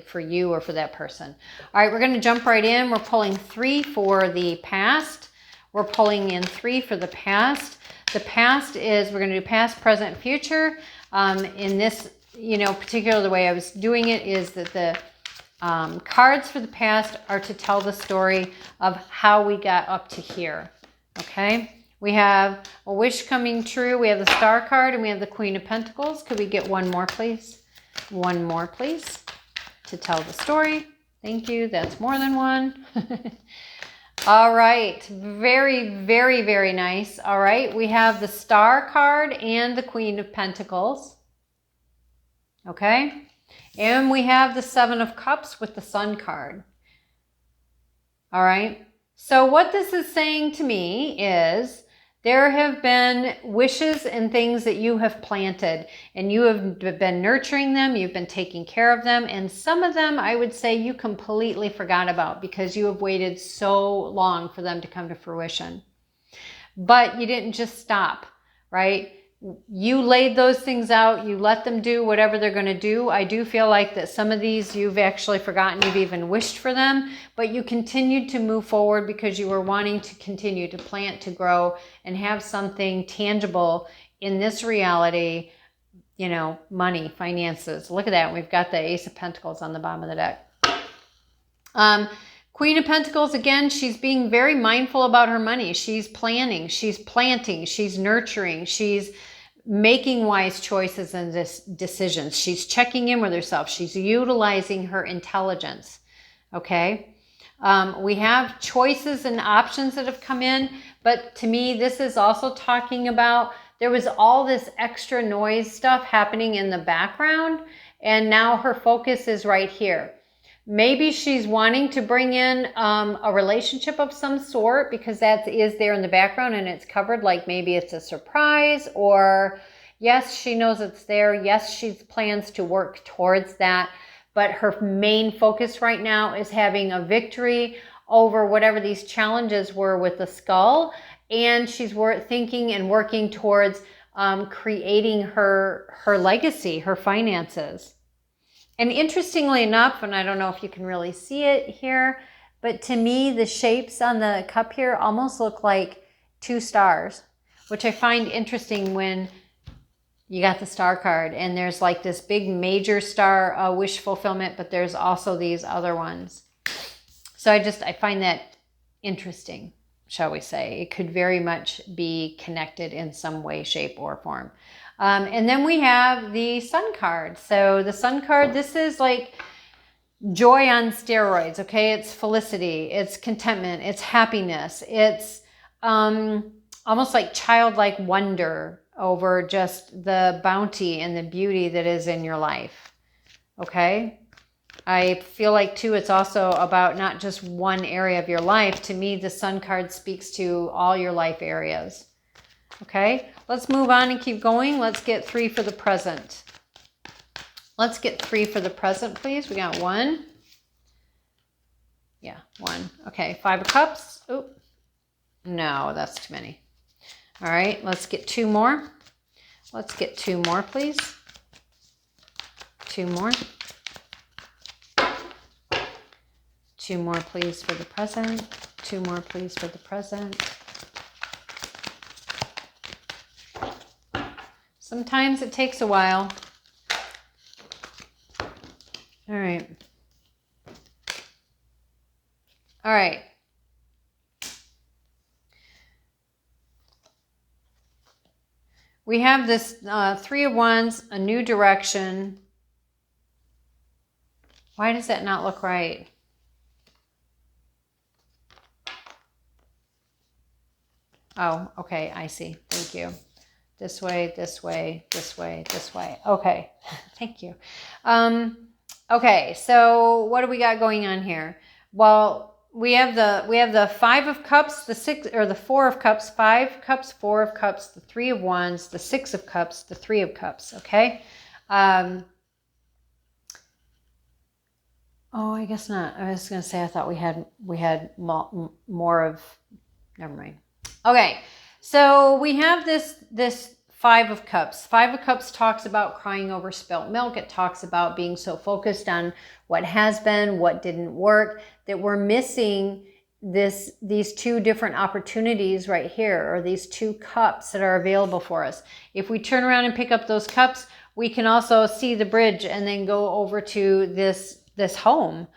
for you or for that person. All right, we're going to jump right in. We're pulling 3 for the past. We're pulling in 3 for the past. The past is, we're going to do past, present, future. In this, particular, the way I was doing it is that the cards for the past are to tell the story of how we got up to here. Okay, we have a wish coming true. We have the Star card and we have the Queen of Pentacles. Could we get one more, please? One more, please, to tell the story. Thank you. That's more than one. All right. Very, very, very nice. All right. We have the Star card and the Queen of Pentacles. Okay. And we have the 7 of Cups with the Sun card. All right. So what this is saying to me is there have been wishes and things that you have planted, and you have been nurturing them, you've been taking care of them, and some of them I would say you completely forgot about because you have waited so long for them to come to fruition. But you didn't just stop, right? You laid those things out, you let them do whatever they're going to do. I do feel like that some of these you've actually forgotten, you've even wished for them, but you continued to move forward because you were wanting to continue to plant, to grow, and have something tangible in this reality, money, finances. Look at that. We've got the Ace of Pentacles on the bottom of the deck. Queen of Pentacles, again, she's being very mindful about her money. She's planning, she's planting, she's nurturing, she's making wise choices and decisions. She's checking in with herself. She's utilizing her intelligence, okay? We have choices and options that have come in, but to me, this is also talking about there was all this extra noise stuff happening in the background, and now her focus is right here. Maybe she's wanting to bring in a relationship of some sort because that is there in the background and it's covered, like maybe it's a surprise, or yes, she knows it's there. Yes, she plans to work towards that. But her main focus right now is having a victory over whatever these challenges were with the skull. And she's thinking and working towards creating her legacy, her finances. And interestingly enough, and I don't know if you can really see it here, but to me, the shapes on the cup here almost look like 2 stars, which I find interesting when you got the Star card and there's like this big major star wish fulfillment, but there's also these other ones. So I find that interesting, shall we say. It could very much be connected in some way, shape, or form. And then we have the Sun card. So the Sun card, this is like joy on steroids, okay? It's felicity, it's contentment, it's happiness, it's almost like childlike wonder over just the bounty and the beauty that is in your life, okay? I feel like too, it's also about not just one area of your life. To me, the Sun card speaks to all your life areas. Okay, let's move on and keep going. Let's get 3 for the present. Let's get 3 for the present, please. We got 1. Yeah, 1. Okay, 5 of Cups. Oh, no, that's too many. All right, let's get 2 more. Let's get 2 more, please. 2 more. 2 more, please, for the present. 2 more, please, for the present. Sometimes it takes a while. All right. All right. We have this Three of Wands, a new direction. Why does that not look right? Oh, okay, I see. Thank you. This way, this way, this way, this way. Okay, thank you. Okay, so what do we got going on here? Well, we have the Five of Cups, the Six, or the Four of Cups, Five Cups, Four of Cups, the Three of Wands, the Six of Cups, the Three of Cups. Okay. Oh, I guess not. I was going to say I thought we had more of. Never mind. Okay, so we have this Five of Cups. Five of Cups talks about crying over spilt milk. It talks about being so focused on what has been, what didn't work, that we're missing these two different opportunities right here, or these two cups that are available for us. If we turn around and pick up those cups, we can also see the bridge and then go over to this home.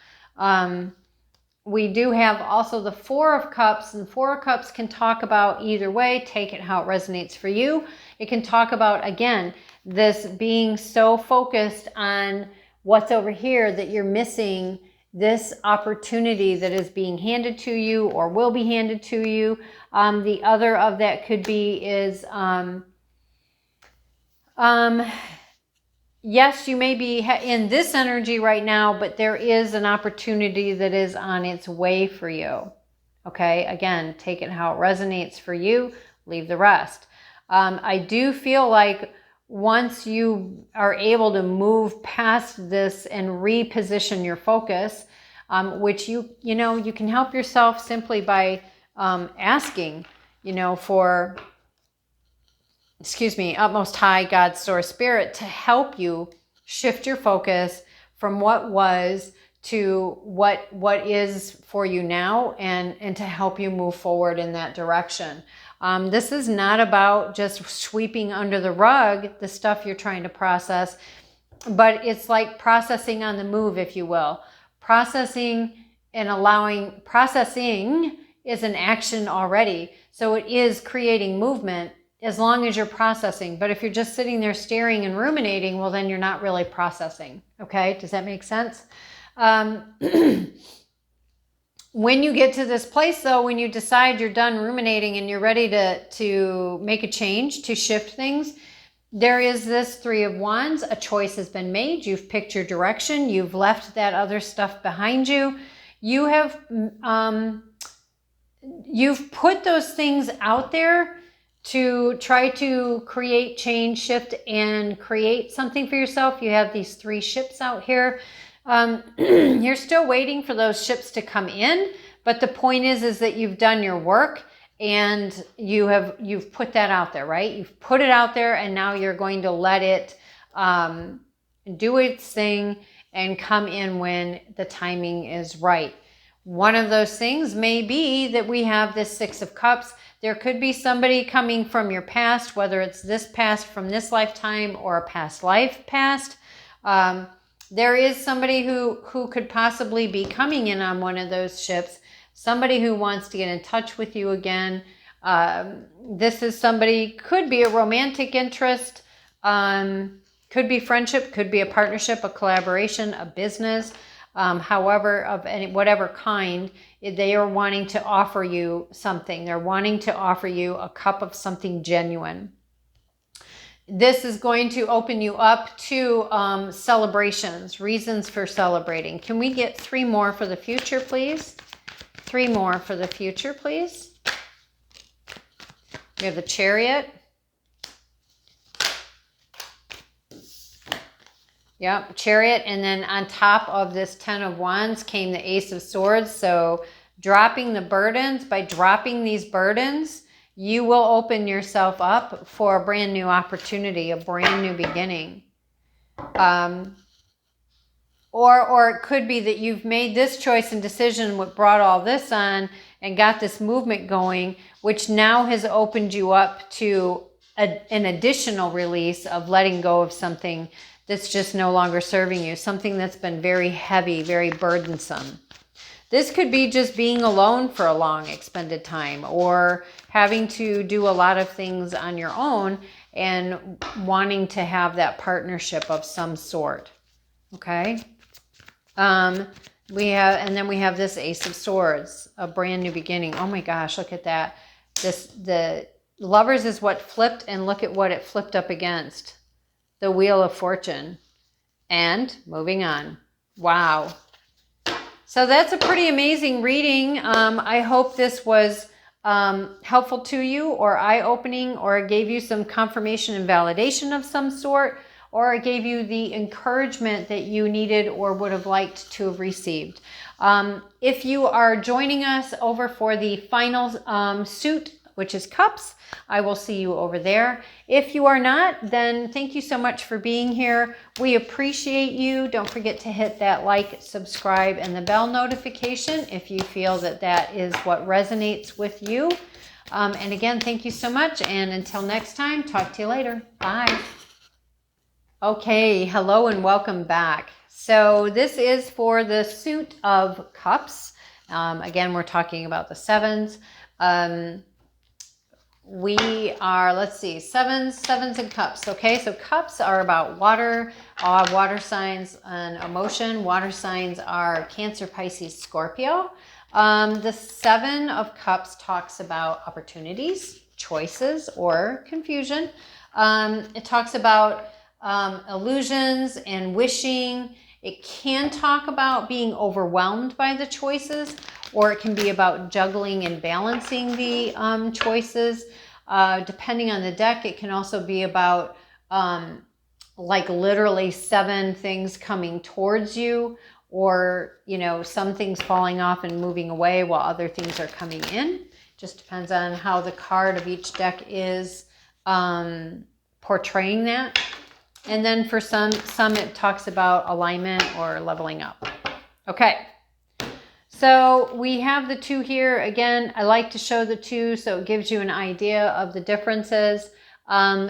We do have also the Four of Cups, and Four of Cups can talk about either way. Take it how it resonates for you. It can talk about, again, this being so focused on what's over here that you're missing this opportunity that is being handed to you or will be handed to you. The other of that could be is, yes, you may be in this energy right now, but there is an opportunity that is on its way for you. Okay, again, take it how it resonates for you, leave the rest. I do feel like once you are able to move past this and reposition your focus, which you can help yourself simply by asking, for, utmost high, God, source, spirit, to help you shift your focus from what was to what is for you now, and to help you move forward in that direction. This is not about just sweeping under the rug the stuff you're trying to process, but it's like processing on the move, if you will. Processing is an action already. So it is creating movement as long as you're processing. But if you're just sitting there staring and ruminating, well, then you're not really processing. Okay, does that make sense? When you get to this place, though, when you decide you're done ruminating and you're ready to make a change, to shift things, there is this Three of Wands. A choice has been made. You've picked your direction. You've left that other stuff behind you. You have you've put those things out there to try to create change, shift, and create something for yourself. You have these three ships out here. You're still waiting for those ships to come in, but the point is that you've done your work and you've put that out there, right? You've put it out there, and now you're going to let it do its thing and come in when the timing is right. One of those things may be that we have this Six of Cups. There could be somebody coming from your past, whether it's this past from this lifetime or a past life past. There is somebody who could possibly be coming in on one of those ships, somebody who wants to get in touch with you again. This is somebody, could be a romantic interest, could be friendship, could be a partnership, a collaboration, a business, however, of whatever kind. They are wanting to offer you something. They're wanting to offer you a cup of something genuine. This is going to open you up to celebrations, reasons for celebrating. Can we get three more for the future, please? Three more for the future, please. We have the Chariot. Yep, Chariot. And then on top of this Ten of Wands came the Ace of Swords. So dropping the burdens, by dropping these burdens, you will open yourself up for a brand new opportunity, a brand new beginning. Or it could be that you've made this choice and decision, what brought all this on and got this movement going, which now has opened you up to an additional release of letting go of something that's just no longer serving you, something that's been very heavy, very burdensome. This could be just being alone for a long expended time, or having to do a lot of things on your own and wanting to have that partnership of some sort. Okay. And then we have this Ace of Swords, a brand new beginning. Oh my gosh, look at that. The Lovers is what flipped, and look at what it flipped up against. The Wheel of Fortune. And moving on. Wow. So that's a pretty amazing reading. I hope this was helpful to you, or eye-opening, or gave you some confirmation and validation of some sort, or it gave you the encouragement that you needed or would have liked to have received. If you are joining us over for the final suit, which is Cups, I will see you over there. If you are not, then thank you so much for being here. We appreciate you. Don't forget to hit that like, subscribe, and the bell notification if you feel that that is what resonates with you. And again, thank you so much. And until next time, talk to you later. Bye. Okay, hello and welcome back. So this is for the suit of Cups. Again, we're talking about the sevens. We are, let's see, sevens and cups. Okay, so cups are about water, water signs and emotion. Water signs are Cancer, Pisces, Scorpio. The Seven of Cups talks about opportunities, choices, or confusion. It talks about illusions and wishing. It can talk about being overwhelmed by the choices, or it can be about juggling and balancing the choices. Depending on the deck, it can also be about like literally 7 things coming towards you, or, you know, some things falling off and moving away while other things are coming in. Just depends on how the card of each deck is portraying that. And then for some it talks about alignment or leveling up. Okay. So we have the 2 here. Again, I like to show the 2 so it gives you an idea of the differences.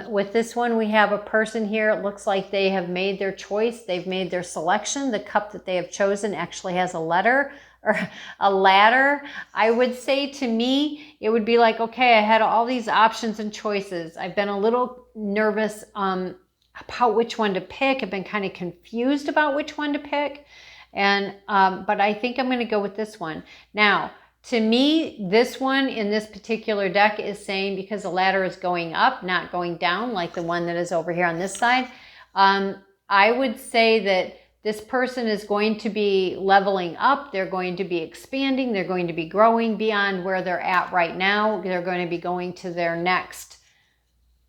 With this one, we have a person here. It looks like they have made their choice. They've made their selection. The cup that they have chosen actually has a letter or a ladder. I would say, to me, it would be like, okay, I had all these options and choices. I've been a little nervous about which one to pick. I've been kind of confused about which one to pick. And but I think I'm going to go with this one. Now, to me, this one in this particular deck is saying, because the ladder is going up, not going down, like the one that is over here on this side, I would say that this person is going to be leveling up. They're going to be expanding. They're going to be growing beyond where they're at right now. They're going to be going to their next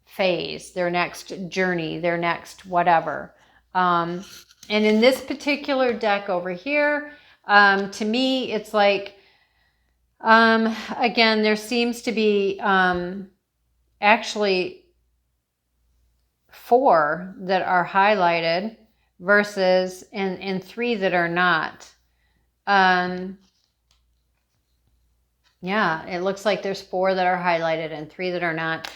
phase, their next journey, their next whatever. And in this particular deck over here, to me, it's like, again, there seems to be actually 4 that are highlighted versus and 3 that are not. Yeah, it looks like there's 4 that are highlighted and 3 that are not.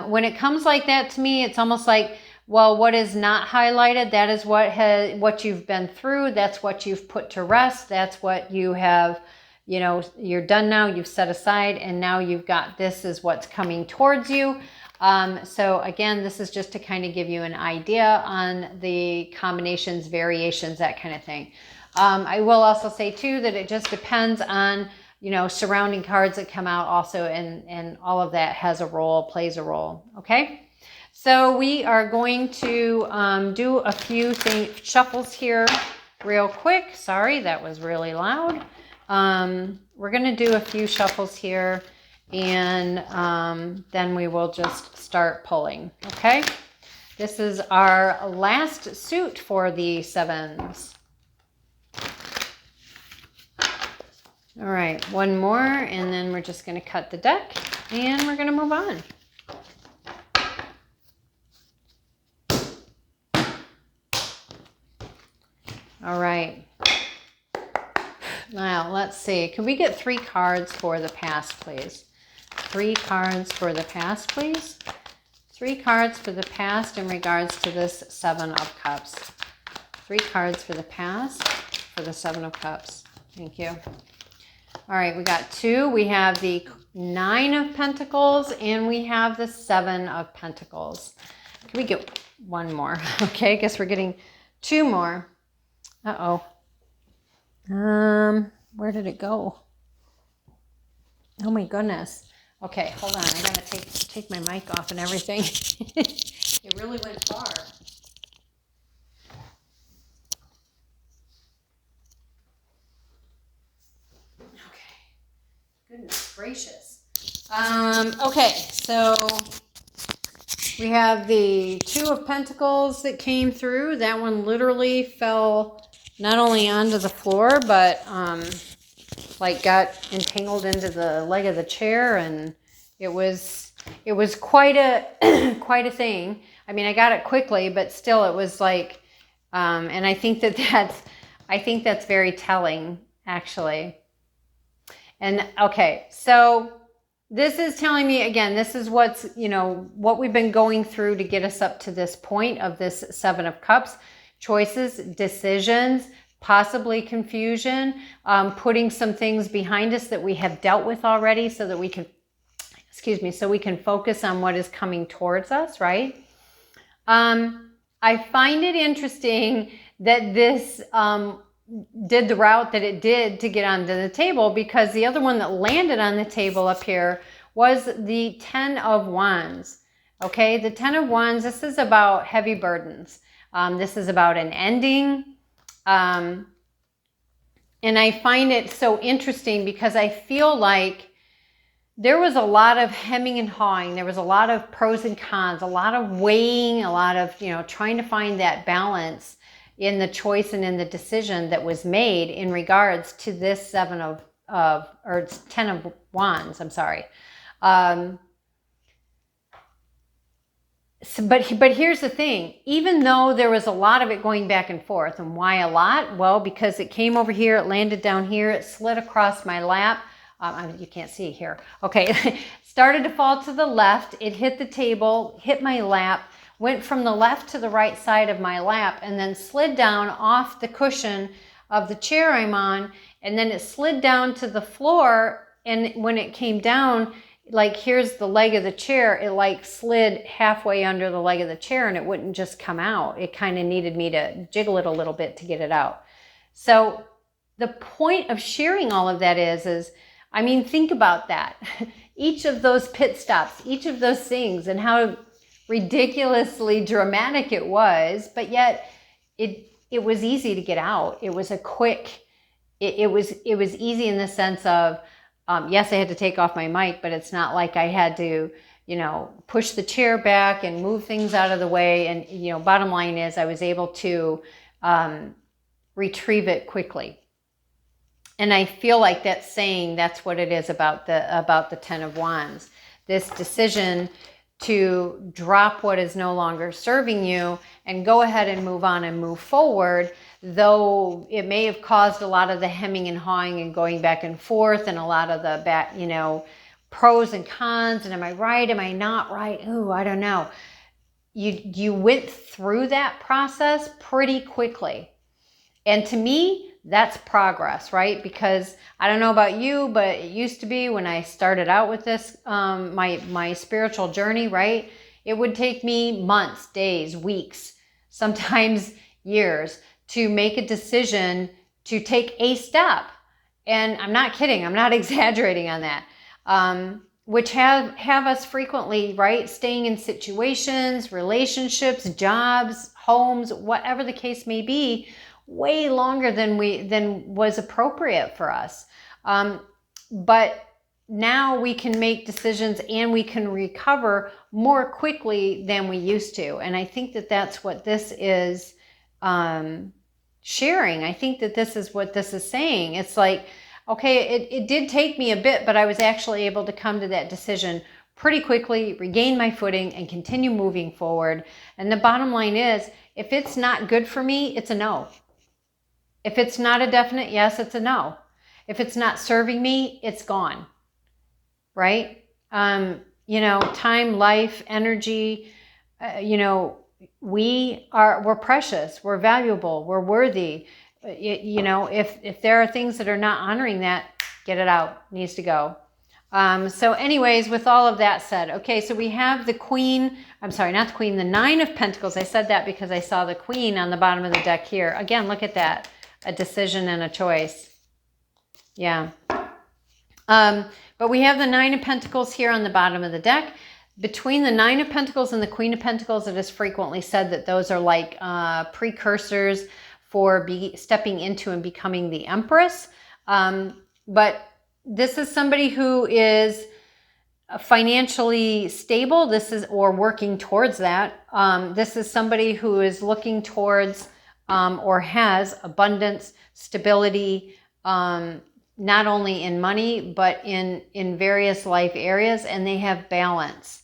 When it comes like that, to me, it's almost like, well, what is not highlighted, that is what you've been through. That's what you've put to rest. That's what you have, you know, you're done now. You've set aside, and now you've got this is what's coming towards you. So again, this is just to kind of give you an idea on the combinations, variations, that kind of thing. I will also say too that it just depends on, you know, surrounding cards that come out also, and all of that has a role, plays a role. Okay. So we are going to do a few shuffles here real quick. Sorry, that was really loud. We're going to do a few shuffles here, and then we will just start pulling. Okay. This is our last suit for the sevens. All right, one more, and then we're just going to cut the deck, and we're going to move on. All right. Now, let's see. Can we get 3 cards for the past, please? 3 cards for the past, please. 3 cards for the past in regards to this 7 of Cups. 3 cards for the past for the 7 of Cups. Thank you. All right, we got 2. We have the 9 of Pentacles and we have the 7 of Pentacles. Can we get one more? Okay, I guess we're getting 2 more. Uh-oh. Where did it go? Oh my goodness. Okay, hold on. I gotta take my mic off and everything. It really went far. Okay. Goodness gracious. Okay, so we have the 2 of Pentacles that came through. That one literally fell not only onto the floor, but like got entangled into the leg of the chair, and it was quite a quite a thing. I mean, I got it quickly, but still it was like, and I think that's very telling, actually. And okay, so this is telling me, again, this is what's, what we've been going through to get us up to this point of this 7 of Cups. Choices, decisions, possibly confusion, putting some things behind us that we have dealt with already so that we can, so we can focus on what is coming towards us, right? I find it interesting that this did the route that it did to get onto the table, because the other one that landed on the table up here was the 10 of Wands. Okay, the 10 of Wands, this is about heavy burdens. This is about an ending. And I find it so interesting because I feel like there was a lot of hemming and hawing. There was a lot of pros and cons, a lot of weighing, a lot of, trying to find that balance in the choice and in the decision that was made in regards to this 10 of Wands, I'm sorry. But here's the thing, even though there was a lot of it going back and forth, and why a lot? Well, because it came over here, it landed down here, it slid across my lap. You can't see here. Okay, started to fall to the left, it hit the table, hit my lap, went from the left to the right side of my lap, and then slid down off the cushion of the chair I'm on, and then it slid down to the floor, and when it came down, like here's the leg of the chair, it like slid halfway under the leg of the chair and it wouldn't just come out. It kind of needed me to jiggle it a little bit to get it out. So the point of sharing all of that is, I mean, think about that. Each of those pit stops, each of those things, and how ridiculously dramatic it was, but yet it was easy to get out. It was a quick, it was easy in the sense of, yes, I had to take off my mic, but it's not like I had to, push the chair back and move things out of the way. And, bottom line is I was able to retrieve it quickly. And I feel like that's saying that's what it is about the 10 of Wands. This decision to drop what is no longer serving you and go ahead and move on and move forward, though it may have caused a lot of the hemming and hawing and going back and forth and a lot of the pros and cons, and am I right, am I not right, ooh, I don't know. You went through that process pretty quickly. And to me, that's progress, right? Because I don't know about you, but it used to be when I started out with this, my spiritual journey, right? It would take me months, days, weeks, sometimes years to make a decision to take a step. And I'm not kidding. I'm not exaggerating on that. Which have us frequently, right? Staying in situations, relationships, jobs, homes, whatever the case may be, way longer than was appropriate for us. But now we can make decisions and we can recover more quickly than we used to. And I think that that's what this is sharing. I think that this is what this is saying. It's like, okay, it did take me a bit, but I was actually able to come to that decision pretty quickly, regain my footing, and continue moving forward. And the bottom line is, if it's not good for me, it's a no. If it's not a definite yes, it's a no. If it's not serving me, it's gone, right? Time, life, energy, we're precious, we're valuable, we're worthy. If there are things that are not honoring that, Get it out. Needs to go. So anyways, with all of that said, okay, so we have the Queen, I'm sorry, not the Queen, the Nine of Pentacles. I said that because I saw the Queen on the bottom of the deck here. Again, look at that. A decision and a choice. Yeah. But we have the Nine of Pentacles here on the bottom of the deck. Between the Nine of Pentacles and the Queen of Pentacles, it is frequently said that those are like precursors for stepping into and becoming the Empress. But this is somebody who is financially stable. This is, or working towards that. This is somebody who is looking towards or has abundance, stability, not only in money, but in various life areas, and they have balance.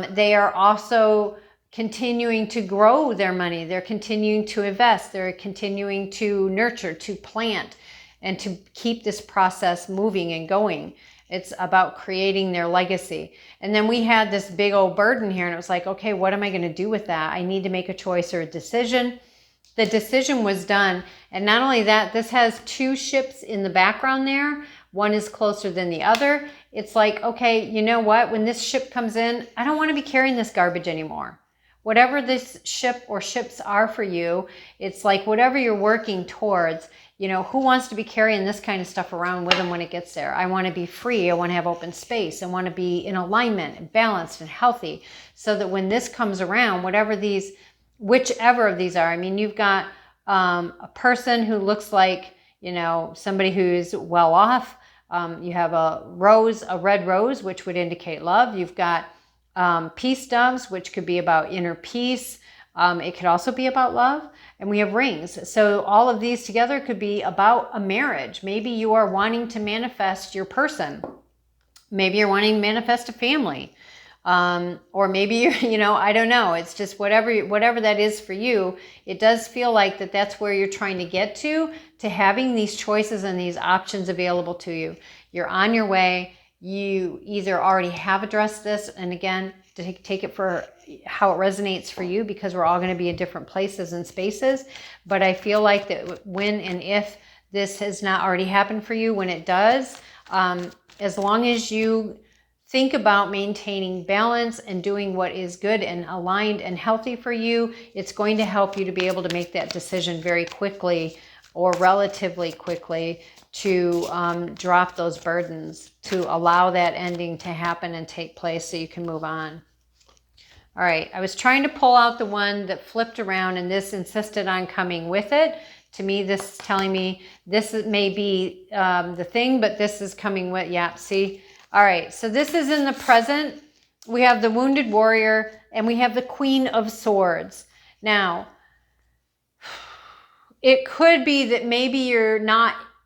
They are also continuing to grow their money. They're continuing to invest. They're continuing to nurture, to plant, and to keep this process moving and going. It's about creating their legacy. And then we had this big old burden here, and it was like, okay, what am I going to do with that? I need to make a choice or a decision. The decision was done. And not only that, this has two ships in the background there. One is closer than the other. It's like, okay, you know what? When this ship comes in, I don't want to be carrying this garbage anymore. Whatever this ship or ships are for you, it's like whatever you're working towards, you know, who wants to be carrying this kind of stuff around with them when it gets there? I want to be free. I want to have open space. I want to be in alignment and balanced and healthy, so that when this comes around, whichever of these are, I mean, you've got a person who looks like, you know, somebody who's well off. You have a red rose, which would indicate love. You've got peace doves, which could be about inner peace. It could also be about love. And we have rings. So all of these together could be about a marriage. Maybe you are wanting to manifest your person. Maybe you're wanting to manifest a family. Or maybe you're, you know, I don't know. It's just whatever that is for you. It does feel like that's where you're trying to get to having these choices and these options available to you. You're on your way. You either already have addressed this, and again, take it for how it resonates for you, because we're all going to be in different places and spaces. But I feel like that when and if this has not already happened for you, when it does, as long as you think about maintaining balance and doing what is good and aligned and healthy for you, it's going to help you to be able to make that decision very quickly, or relatively quickly, to drop those burdens, to allow that ending to happen and take place so you can move on. All right, I was trying to pull out the one that flipped around, and this insisted on coming with it. To me, this is telling me this may be the thing, but this is coming with, yeah, see? All right, so this is in the present. We have the Wounded Warrior, and we have the Queen of Swords. Now, it could be that maybe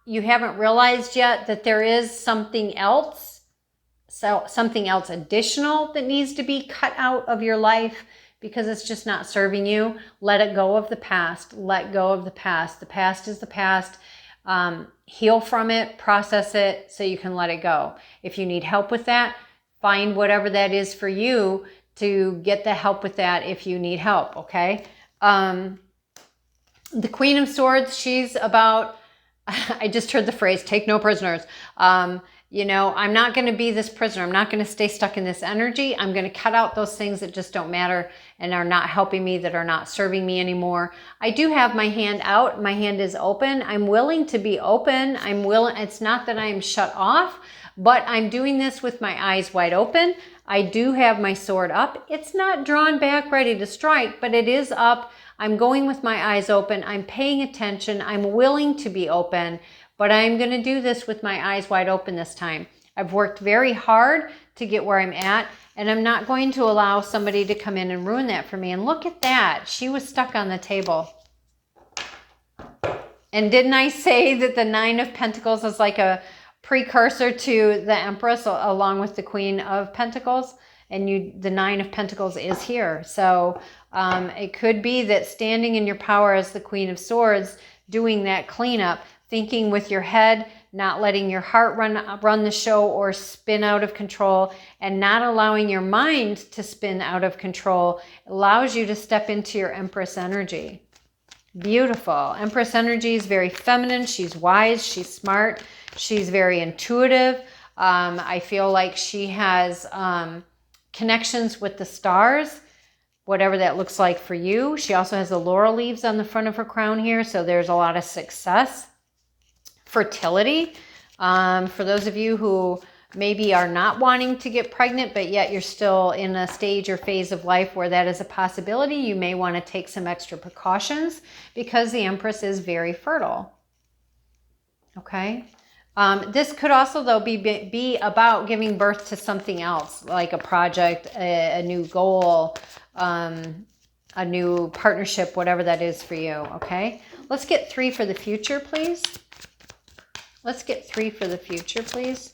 you haven't realized yet that there is something else, something else additional that needs to be cut out of your life because it's just not serving you. Let it go of the past. Let go of the past. The past is the past. Heal from it, process it so you can let it go. If you need help with that, find whatever that is for you to get the help with that if you need help, okay? The Queen of Swords, she's about, I just heard the phrase, take no prisoners. You know, I'm not going to be this prisoner. I'm not going to stay stuck in this energy. I'm going to cut out those things that just don't matter and are not helping me, that are not serving me anymore. I do have my hand out. My hand is open. I'm willing to be open. It's not that I'm shut off, but I'm doing this with my eyes wide open. I do have my sword up. It's not drawn back ready to strike, but it is up. I'm going with my eyes open. I'm paying attention. I'm willing to be open. But I'm going to do this with my eyes wide open this time. I've worked very hard to get where I'm at, and I'm not going to allow somebody to come in and ruin that for me. And look at that. She was stuck on the table. And didn't I say that the Nine of Pentacles is like a precursor to the Empress along with the Queen of Pentacles? And the Nine of Pentacles is here. So it could be that standing in your power as the Queen of Swords, doing that cleanup, thinking with your head, not letting your heart run the show or spin out of control, and not allowing your mind to spin out of control, allows you to step into your Empress energy. Beautiful. Empress energy is very feminine. She's wise. She's smart. She's very intuitive. I feel like she has connections with the stars, whatever that looks like for you. She also has the laurel leaves on the front of her crown here, so there's a lot of success. Fertility. For those of you who maybe are not wanting to get pregnant, but yet you're still in a stage or phase of life where that is a possibility, you may want to take some extra precautions because the Empress is very fertile. Okay. This could also, though, be about giving birth to something else, like a project, a new goal, a new partnership, whatever that is for you. Okay. Let's get 3 for the future, please. Let's get 3 for the future, please.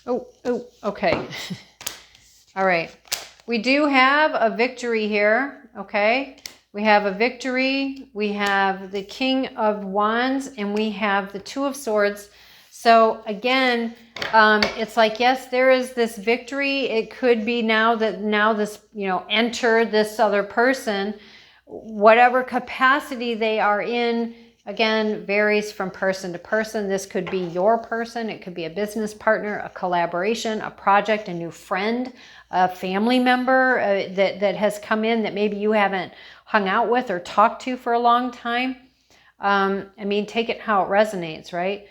Oh, okay. All right. We do have a victory here, okay? We have a victory. We have the King of Wands, and we have the Two of Swords. So again, it's like, yes, there is this victory. It could be now this, enter this other person, whatever capacity they are in. Again, varies from person to person. This could be your person. It could be a business partner, a collaboration, a project, a new friend, a family member that has come in that maybe you haven't hung out with or talked to for a long time. Take it how it resonates, right?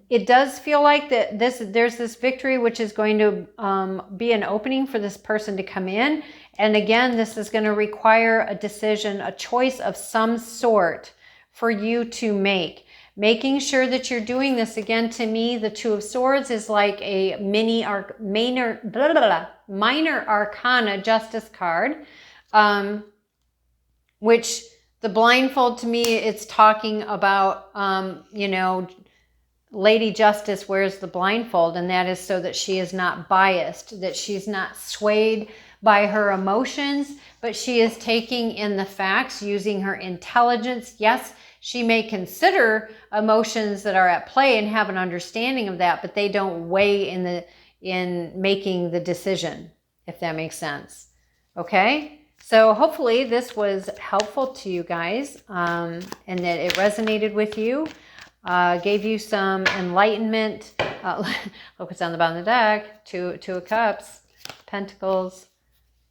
It does feel like that there's this victory, which is going to be an opening for this person to come in. And again, this is going to require a decision, a choice of some sort for you to make. Making sure that you're doing this. Again, to me, the Two of Swords is like a minor arcana justice card, which the blindfold, to me, it's talking about, Lady Justice wears the blindfold, and that is so that she is not biased, that she's not swayed by her emotions, but she is taking in the facts, using her intelligence. Yes, she may consider emotions that are at play and have an understanding of that, but they don't weigh in making the decision, if that makes sense. Okay? So hopefully this was helpful to you guys, and that it resonated with you, gave you some enlightenment. Look what's on the bottom of the deck. Two of Cups, Pentacles,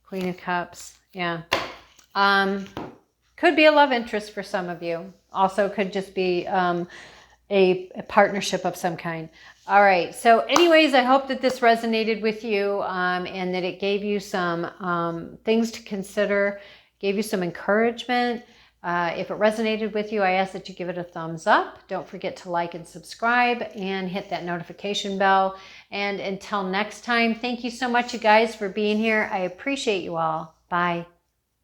Queen of Cups. Yeah. Could be a love interest for some of you. Also could just be a partnership of some kind. All right. So anyways, I hope that this resonated with you, and that it gave you some things to consider, gave you some encouragement. If it resonated with you, I ask that you give it a thumbs up. Don't forget to like and subscribe and hit that notification bell. And until next time, thank you so much, you guys, for being here. I appreciate you all. Bye.